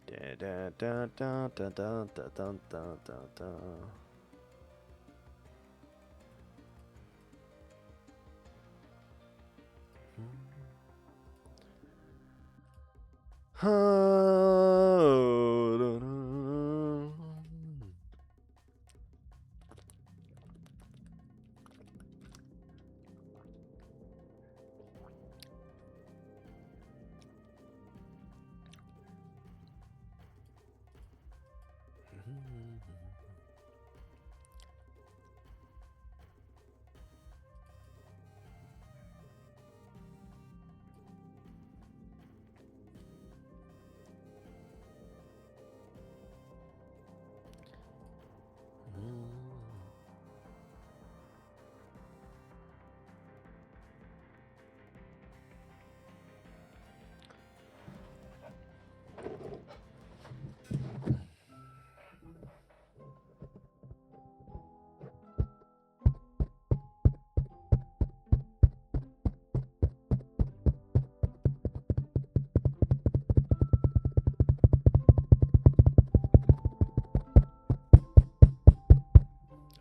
Da, da, da, da, da, da, da, da, da, da.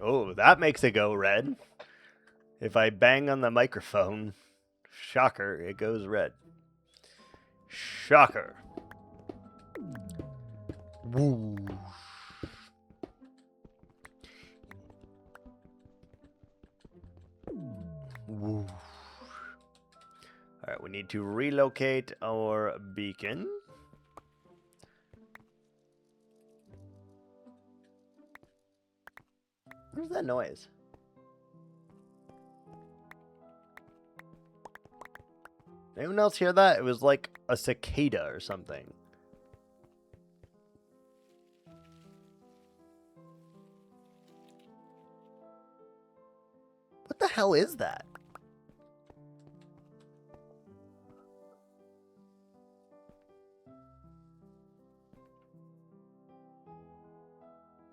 Oh, that makes it go red. If I bang on the microphone, shocker, it goes red. Shocker. Woo. Woo. Alright, we need to relocate our beacon. Where's that noise? Anyone else hear that? It was like a cicada or something. What the hell is that?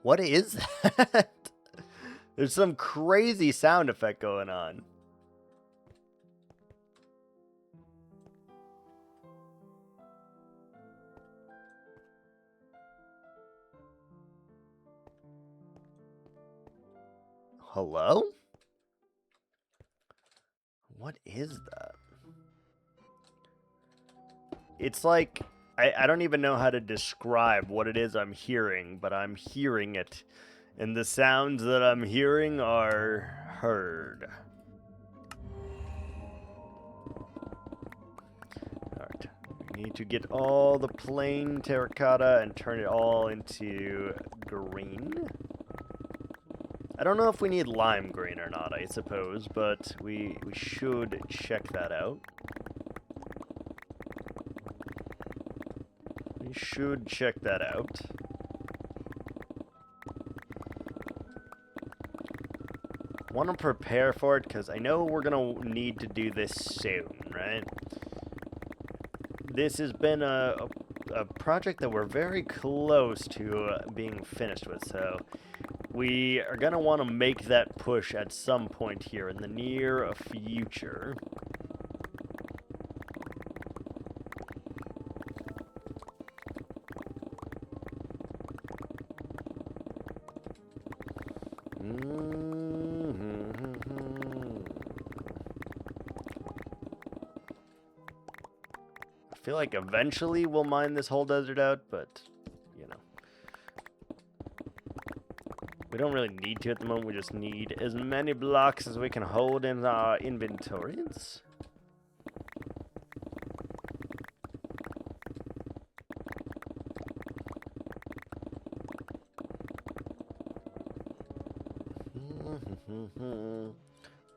What is that? There's some crazy sound effect going on. Hello? What is that? It's like, I don't even know how to describe what it is I'm hearing, but I'm hearing it. And the sounds that I'm hearing are heard. Alright, we need to get all the plain terracotta and turn it all into green. I don't know if we need lime green or not, I suppose, but we should check that out. We should check that out. Want to prepare for it because I know we're going to need to do this soon, right? This has been a project that we're very close to being finished with, so we are going to want to make that push at some point here in the near future. I feel like eventually we'll mine this whole desert out, but, you know. We don't really need to at the moment, we just need as many blocks as we can hold in our inventories.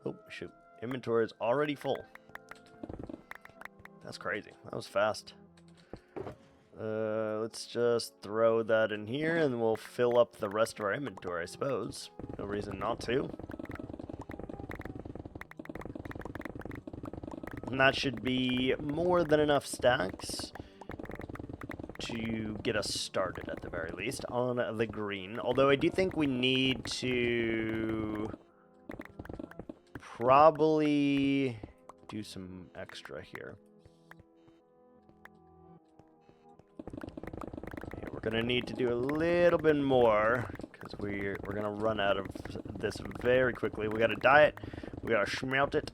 Oh, shoot. Inventory is already full. That's crazy. That was fast. Let's just throw that in here and we'll fill up the rest of our inventory, I suppose. No reason not to. And that should be more than enough stacks to get us started, at the very least, on the green. Although I do think we need to probably do some extra here. Yeah, we're gonna need to do a little bit more because we're gonna run out of this very quickly. We gotta dye it. We gotta smelt it.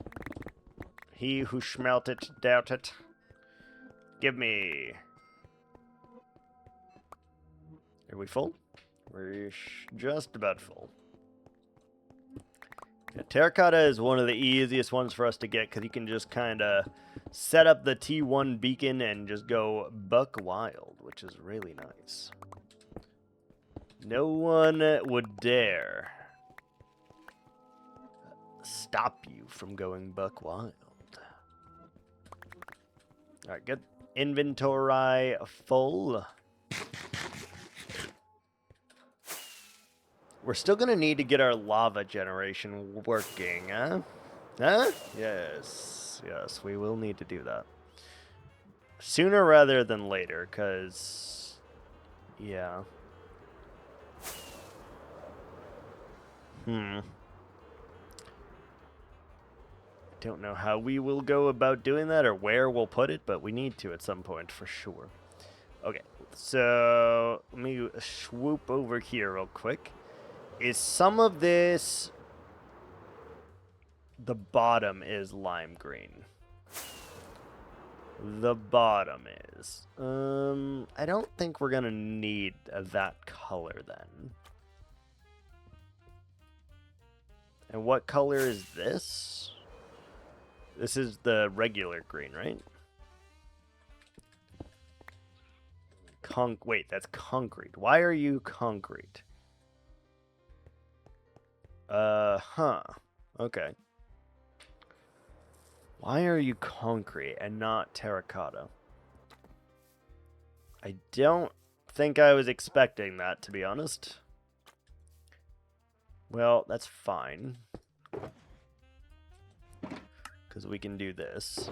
He who smelt it, doubt it. Give me. Are we full? We're just about full. Yeah, terracotta is one of the easiest ones for us to get because you can just kind of set up the T1 beacon and just go buck wild, which is really nice. No one would dare stop you from going buck wild. Alright, good. Inventory full. We're still going to need to get our lava generation working, huh? Huh? Yes. Yes, we will need to do that. Sooner rather than later, because... yeah. I don't know how we will go about doing that or where we'll put it, but we need to at some point for sure. Okay, so let me swoop over here real quick. Is some of this... the bottom is lime green. The bottom is. I don't think we're gonna need that color then. And what color is this? This is the regular green, right? Wait, that's concrete. Why are you concrete? Okay. Why are you concrete and not terracotta? I don't think I was expecting that, to be honest. Well, that's fine. Because we can do this.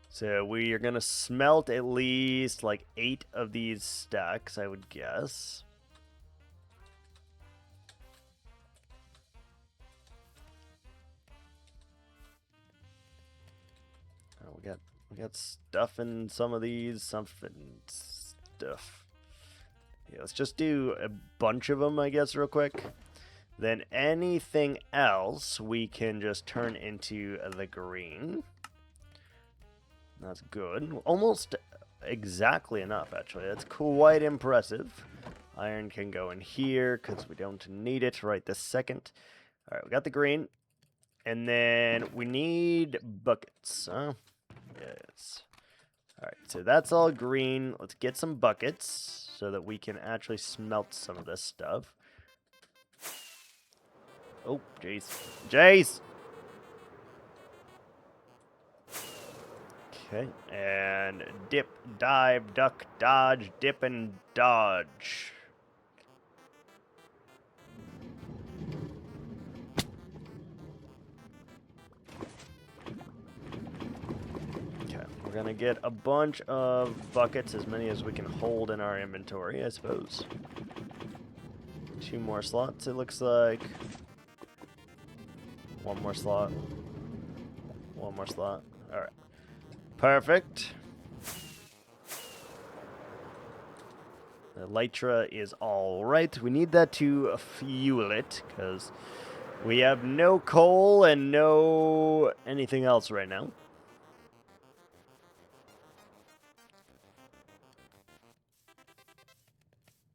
So we are going to smelt at least like 8 of these stacks, I would guess. Oh, we got stuff in some of these, something stuff. Yeah, let's just do a bunch of them, I guess, real quick. Then anything else we can just turn into the green. That's good. Almost exactly enough, actually. That's quite impressive. Iron can go in here because we don't need it right this second. All right, we got the green. And then we need buckets, huh? Yes. All right, so that's all green. Let's get some buckets so that we can actually smelt some of this stuff. Oh, jeez. Jace! Okay, and dip, dive, duck, dodge, dip, and dodge. Okay, we're gonna get a bunch of buckets, as many as we can hold in our inventory, I suppose. 2 more slots, it looks like. 1 more slot. 1 more slot. Alright. Perfect. The Elytra is alright. We need that to fuel it, because we have no coal and no anything else right now.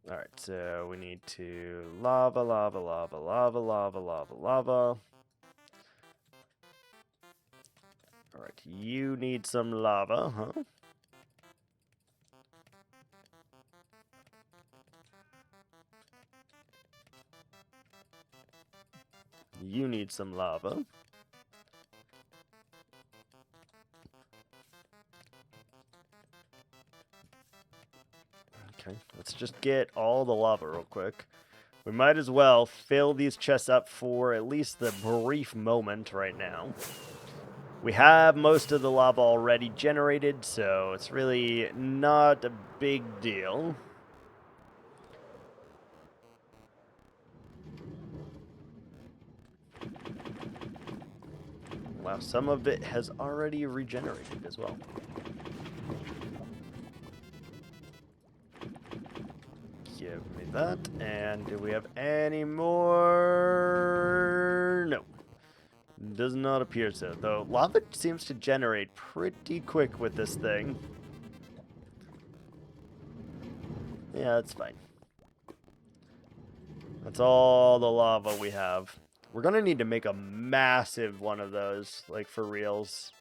Alright, so we need to lava, lava, lava, lava, lava, lava, lava. Alright, you need some lava, huh? You need some lava. Okay, let's just get all the lava real quick. We might as well fill these chests up for at least the brief moment right now. We have most of the lava already generated, so it's really not a big deal. Wow, some of it has already regenerated as well. Give me that. And do we have any more? No. Does not appear so, though lava seems to generate pretty quick with this thing. Yeah, that's fine. That's all the lava we have. We're gonna need to make a massive one of those, like for reals.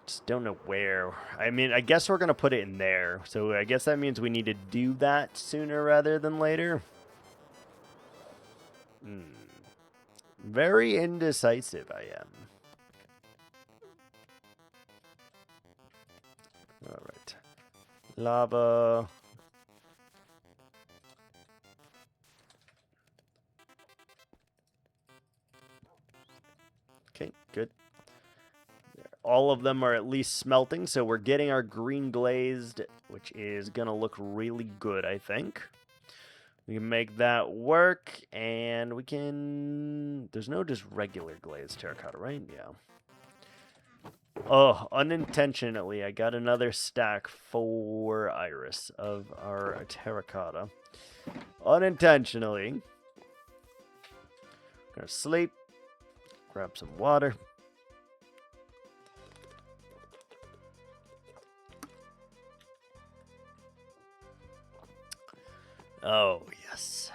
Just don't know where. I mean, I guess we're gonna put it in there. So I guess that means we need to do that sooner rather than later. Very indecisive I am. Alright. Lava. Okay, good. All of them are at least smelting, so we're getting our green glazed, which is gonna look really good, I think. We can make that work, and we can... There's no just regular glazed terracotta, right? Yeah. Oh, unintentionally, I got another stack for Iris of our terracotta. Unintentionally. Gonna sleep. Grab some water. Oh, yes.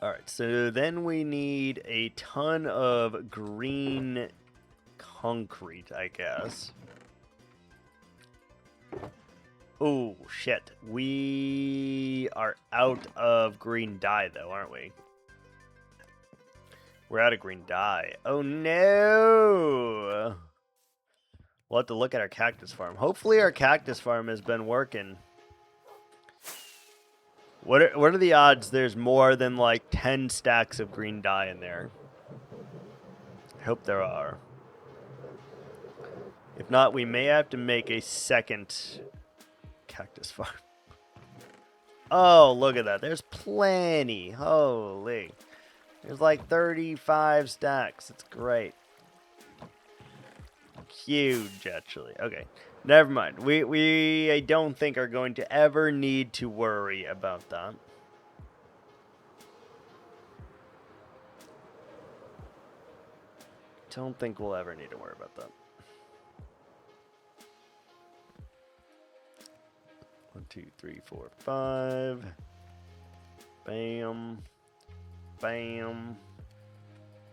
Alright, so then we need a ton of green concrete, I guess. Oh, shit. We are out of green dye, though, aren't we? We're out of green dye. Oh, no! We'll have to look at our cactus farm. Hopefully our cactus farm has been working. What are the odds there's more than like 10 stacks of green dye in there? I hope there are. If not, we may have to make a second cactus farm. Oh, look at that. There's plenty. Holy. There's like 35 stacks. It's great. Huge, actually. Okay. Never mind. I don't think are going to ever need to worry about that. Don't think we'll ever need to worry about that. 1, 2, 3, 4, 5. Bam. Bam.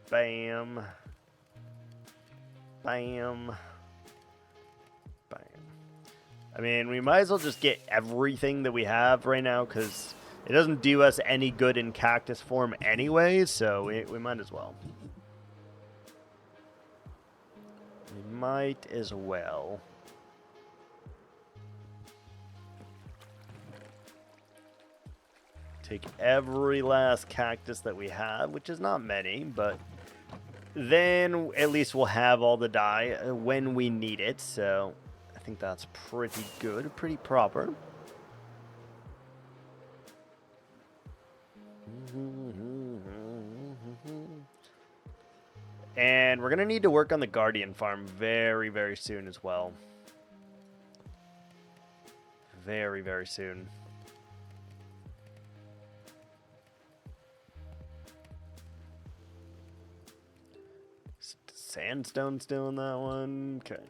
Bam. Bam. Bam. I mean, we might as well just get everything that we have right now, because it doesn't do us any good in cactus form anyway, so we might as well. We might as well. Take every last cactus that we have, which is not many, but then at least we'll have all the dye when we need it, so I think that's pretty good, pretty proper. And we're going to need to work on the Guardian farm very, very soon as well. Very, very soon. Sandstone still in that one. Okay.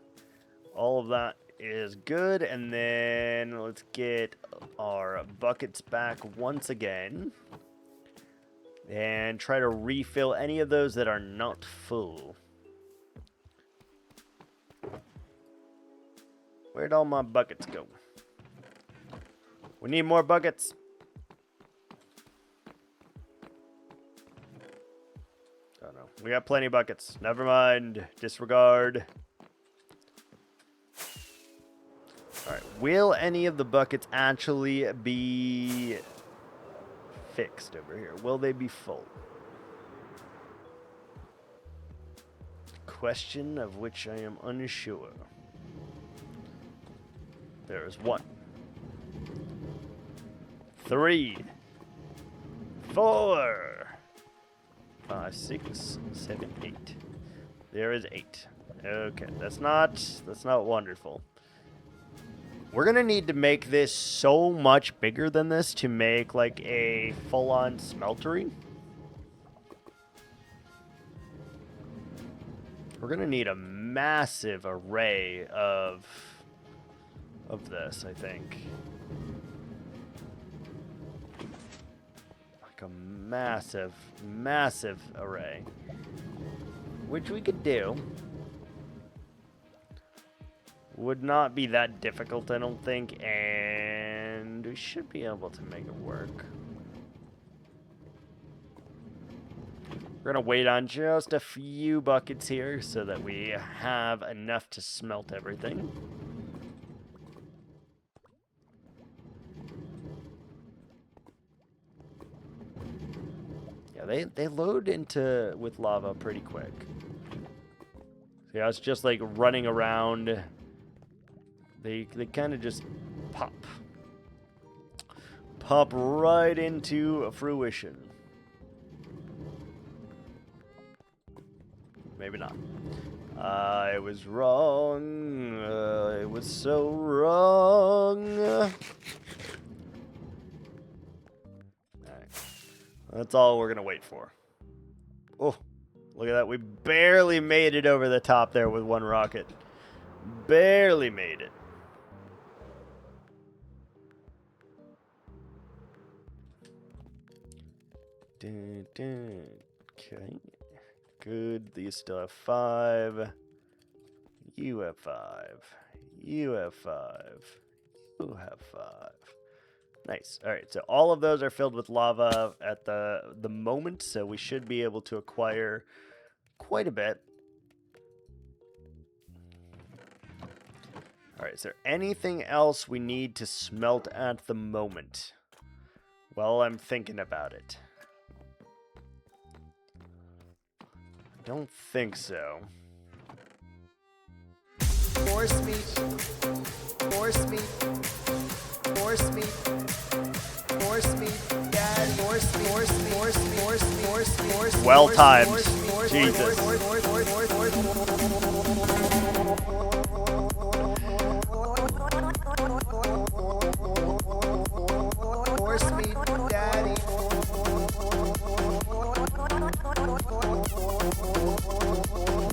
All of that is good. And then let's get our buckets back once again. And try to refill any of those that are not full. Where'd all my buckets go? We need more buckets. Oh no, we got plenty of buckets. Never mind. Disregard. Alright, will any of the buckets actually be fixed over here? Will they be full? Question of which I am unsure. There is 1, 3, 4, 5, 6, 7, 8. There is 8. Okay, that's not wonderful. We're gonna need to make this so much bigger than this to make like a full-on smeltery. We're gonna need a massive array of this, I think. Like a massive, massive array. Which we could do. Would not be that difficult, I don't think, and we should be able to make it work. We're going to wait on just a few buckets here so that we have enough to smelt everything. Yeah, they load into with lava pretty quick. So yeah, it's just like running around. They kind of just pop right into fruition. Maybe not. I was wrong. I was so wrong. All right. That's all we're gonna wait for. Oh, look at that! We barely made it over the top there with one rocket. Barely made it. Okay. Good. These still have 5. You have 5. You have 5. You have 5. Nice. All right. So all of those are filled with lava at the moment. So we should be able to acquire quite a bit. All right. Is there anything else we need to smelt at the moment? Well, I'm thinking about it. Don't think so. Force me. Force me. Force me. Force me. Dad, force me. Force me. Force me. Force me. Force me. Force me. Well timed. Jesus. Force me, Daddy.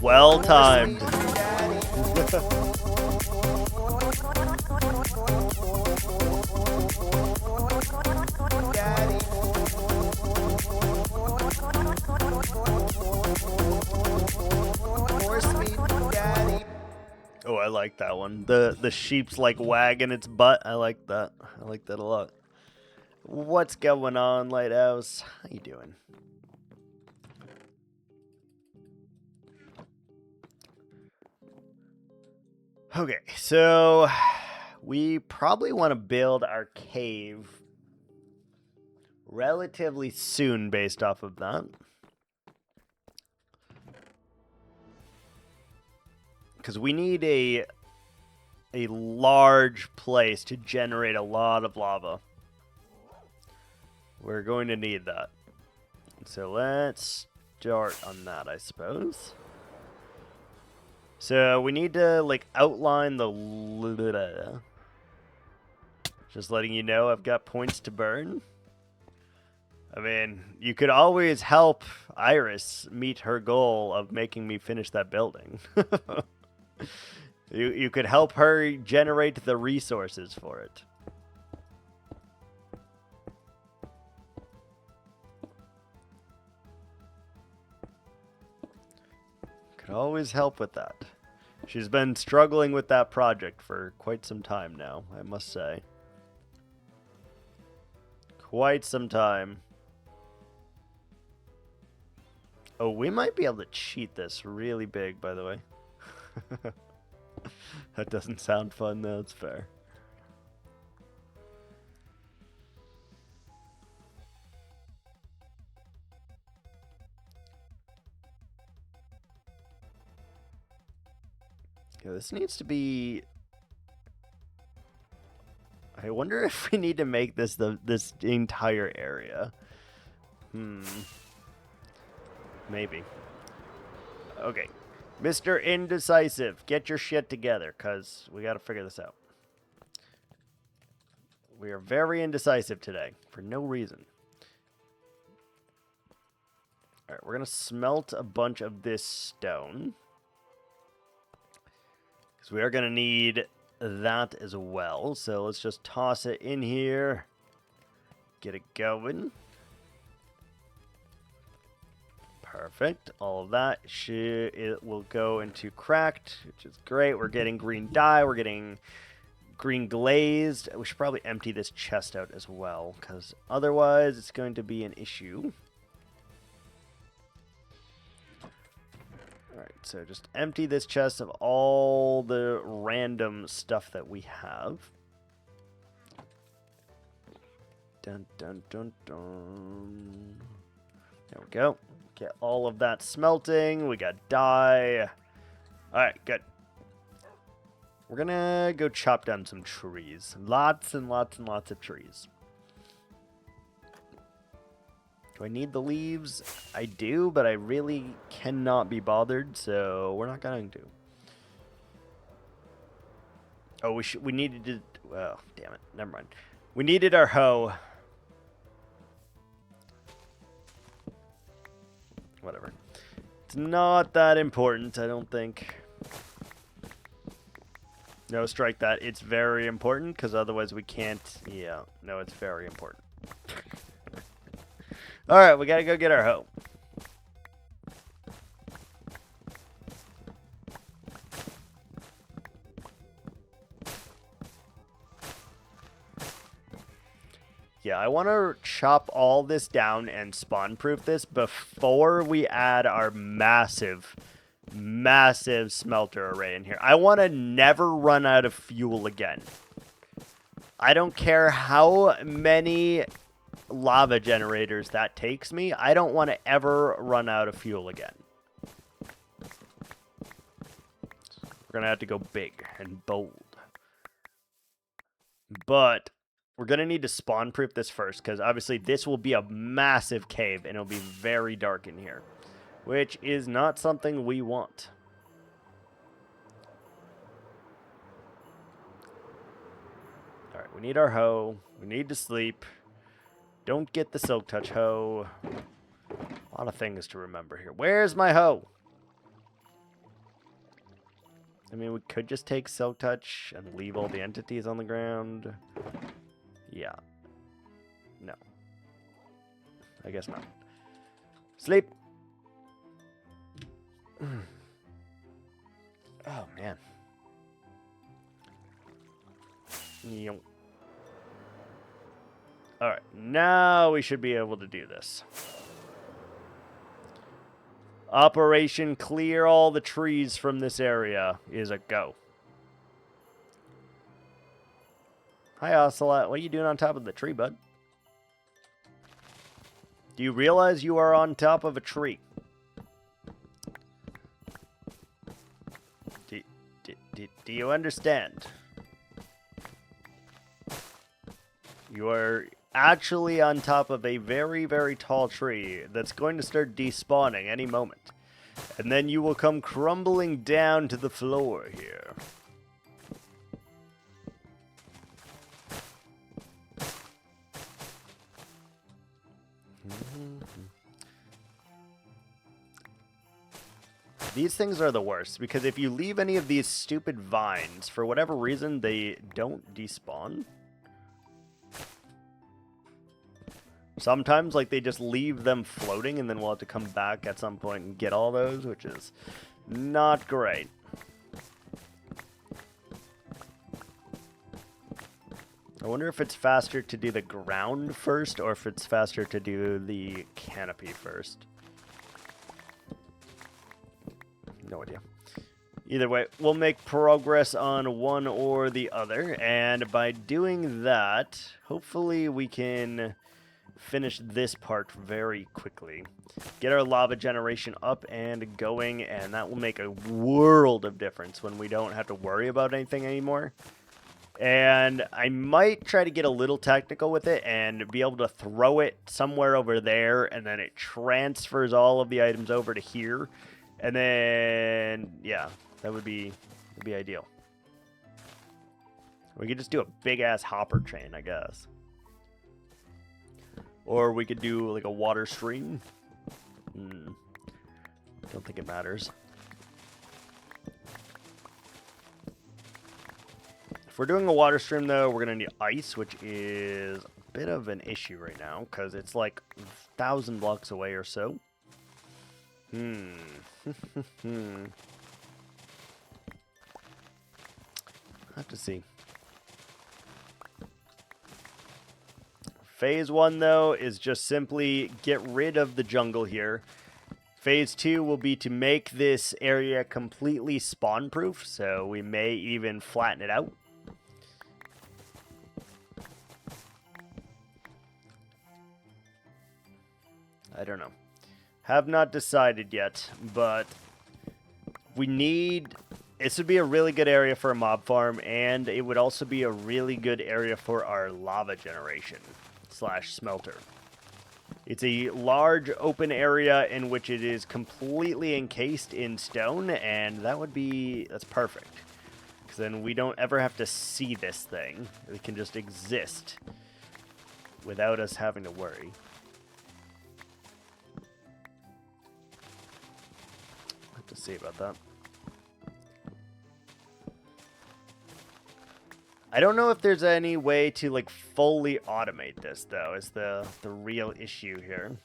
Well timed. Oh, I like that one. The sheep's like wagging its butt. I like that. I like that a lot. What's going on, Lighthouse? How you doing? Okay, so we probably want to build our cave relatively soon based off of that. Because we need a large place to generate a lot of lava. We're going to need that. So let's start on that, I suppose. So we need to like outline the... Just letting you know I've got points to burn. I mean, you could always help Iris meet her goal of making me finish that building. You could help her generate the resources for it. Could always help with that. She's been struggling with that project for quite some time now, I must say. Quite some time. Oh, we might be able to cheat this really big, by the way. That doesn't sound fun, though. It's fair. Yeah, this needs to be... I wonder if we need to make this this entire area. Maybe. Okay. Mr. Indecisive, get your shit together, because we got to figure this out. We are very indecisive today, for no reason. Alright, we're going to smelt a bunch of this stone. Because we are going to need that as well. So let's just toss it in here. Get it going. Perfect. All of that it will go into cracked, which is great. We're getting green dye. We're getting green glazed. We should probably empty this chest out as well, because otherwise it's going to be an issue. Alright, so just empty this chest of all the random stuff that we have. Dun, dun, dun, dun. There we go. Get all of that smelting. We got dye. Alright, good. We're gonna go chop down some trees. Lots and lots and lots of trees. Do I need the leaves? I do, but I really cannot be bothered, so we're not going to. Oh, we needed to... Well, damn it. Never mind. We needed our hoe. Whatever. It's not that important, I don't think. No, strike that. It's very important, because otherwise we can't... Yeah, no, it's very important. Alright, we gotta go get our hoe. Yeah, I want to chop all this down and spawn-proof this before we add our massive, massive smelter array in here. I want to never run out of fuel again. I don't care how many lava generators that takes me. I don't want to ever run out of fuel again. We're going to have to go big and bold. But... we're going to need to spawn-proof this first, because obviously this will be a massive cave, and it'll be very dark in here, which is not something we want. Alright, we need our hoe. We need to sleep. Don't get the silk touch hoe. A lot of things to remember here. Where's my hoe? I mean, we could just take Silk Touch and leave all the entities on the ground. Yeah. No. I guess not. Sleep! Oh, man. Alright, now we should be able to do this. Operation Clear All the Trees from this area is a go. Hi, Ocelot. What are you doing on top of the tree, bud? Do you realize you are on top of a tree? Do you understand? You are actually on top of a very, very tall tree that's going to start despawning any moment. And then you will come crumbling down to the floor here. These things are the worst, because if you leave any of these stupid vines, for whatever reason, they don't despawn. Sometimes, like, they just leave them floating, and then we'll have to come back at some point and get all those, which is not great. I wonder if it's faster to do the ground first, or if it's faster to do the canopy first. No idea. Either way, we'll make progress on one or the other, and by doing that, hopefully we can finish this part very quickly. Get our lava generation up and going, and that will make a world of difference when we don't have to worry about anything anymore. And I might try to get a little technical with it and be able to throw it somewhere over there, and then it transfers all of the items over to here. And then, yeah, that would be ideal. We could just do a big-ass hopper chain, I guess. Or we could do, like, a water stream. Don't think it matters. If we're doing a water stream, though, we're going to need ice, which is a bit of an issue right now, because it's like 1,000 blocks away or so. I'll have to see. Phase 1, though, is just simply get rid of the jungle here. Phase 2 will be to make this area completely spawn-proof, so we may even flatten it out. I don't know. Have not decided yet, but we need... This would be a really good area for a mob farm, and it would also be a really good area for our lava generation / smelter. It's a large open area in which it is completely encased in stone, and that's perfect. Because then we don't ever have to see this thing. It can just exist without us having to worry. To see about that. I don't know if there's any way to like fully automate this, though, is the real issue here.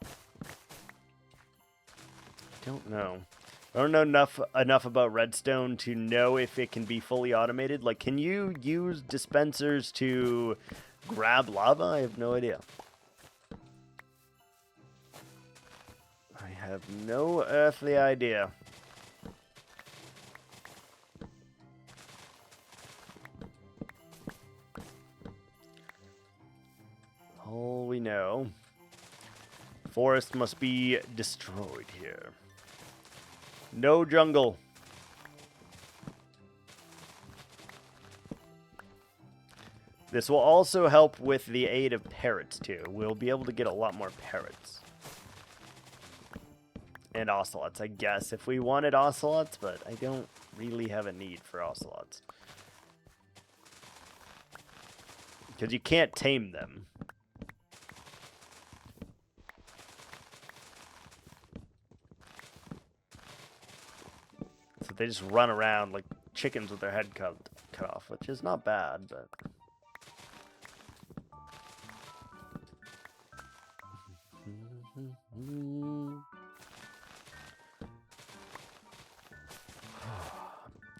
I don't know. I don't know enough about redstone to know if it can be fully automated. Like, can you use dispensers to grab lava? I have no idea. I have no earthly idea. All we know, forest must be destroyed here. No jungle. This will also help with the aid of parrots, too. We'll be able to get a lot more parrots. And ocelots, I guess, if we wanted ocelots, but I don't really have a need for ocelots. Because you can't tame them. So they just run around like chickens with their head cut off, which is not bad, but...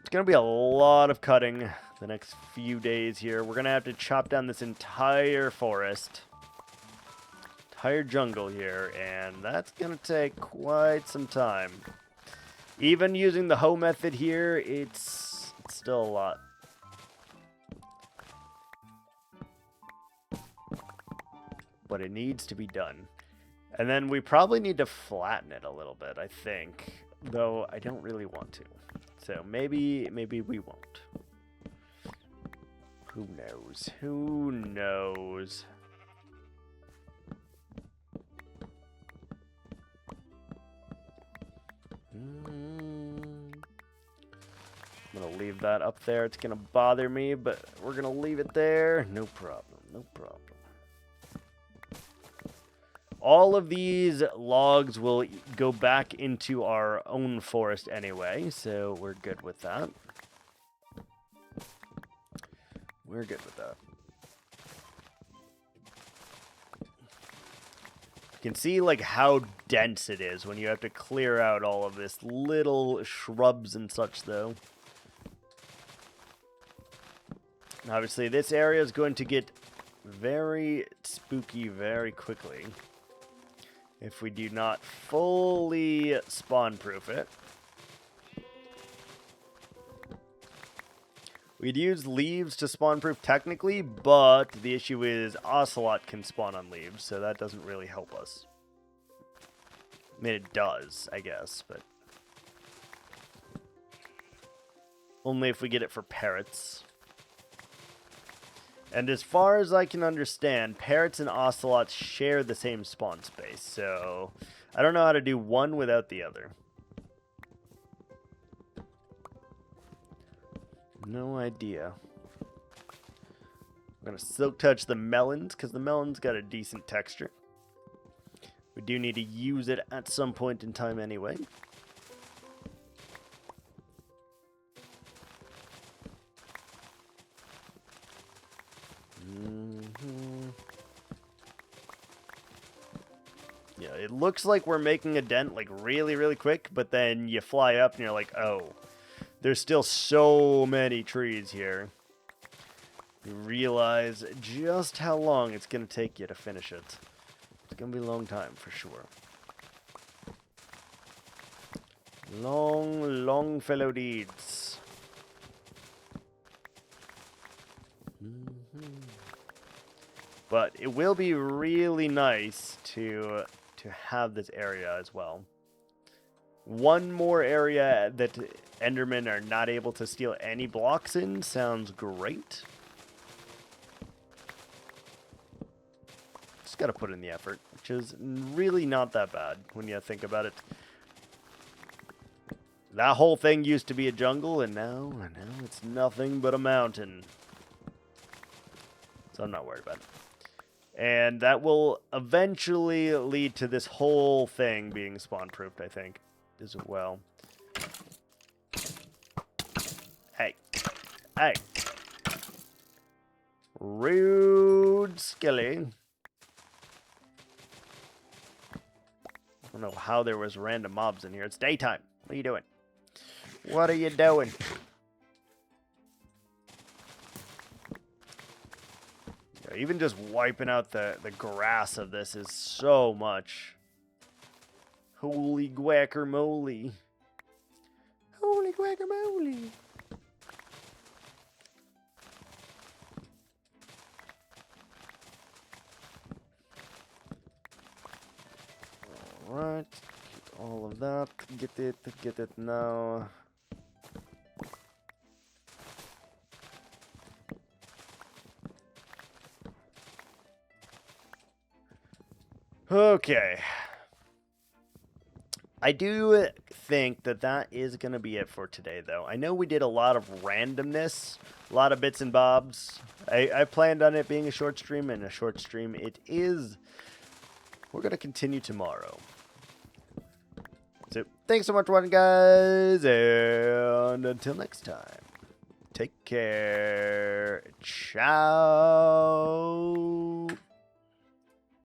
It's going to be a lot of cutting the next few days here. We're going to have to chop down this entire forest, entire jungle here, and that's going to take quite some time. Even using the hoe method here, it's still a lot. But it needs to be done. And then we probably need to flatten it a little bit, I think. Though I don't really want to. So maybe we won't. Who knows? Who knows? I'm gonna leave that up there. It's gonna bother me, but we're gonna leave it there. No problem. No problem. All of these logs will go back into our own forest anyway, so we're good with that. We're good with that. You can see like how dense it is when you have to clear out all of this little shrubs and such, though. Obviously, this area is going to get very spooky very quickly if we do not fully spawn-proof it. We'd use leaves to spawn-proof technically, but the issue is Ocelot can spawn on leaves, so that doesn't really help us. I mean, it does, I guess, but only if we get it for parrots. And as far as I can understand, parrots and ocelots share the same spawn space, so I don't know how to do one without the other. No idea. I'm going to silk touch the melons, because the melon's got a decent texture. We do need to use it at some point in time anyway. Yeah, it looks like we're making a dent like really, really quick, but then you fly up and you're like, oh, there's still so many trees here. You realize just how long it's going to take you to finish it. It's going to be a long time for sure. Long, long fellow deeds. But it will be really nice to have this area as well. One more area that Endermen are not able to steal any blocks in sounds great. Just gotta put in the effort, which is really not that bad when you think about it. That whole thing used to be a jungle, and now it's nothing but a mountain. So I'm not worried about it. And that will eventually lead to this whole thing being spawn-proofed, I think, as well. Hey. Hey. Rude Skilly. I don't know how there was random mobs in here. It's daytime. What are you doing? What are you doing? Even just wiping out the grass of this is so much. Holy guacamole. Holy guacamole. Alright. Get all of that. Get it now. Okay. I do think that is going to be it for today, though. I know we did a lot of randomness, a lot of bits and bobs. I planned on it being a short stream, and a short stream it is. We're going to continue tomorrow. So, thanks so much for watching, guys, and until next time, take care. Ciao.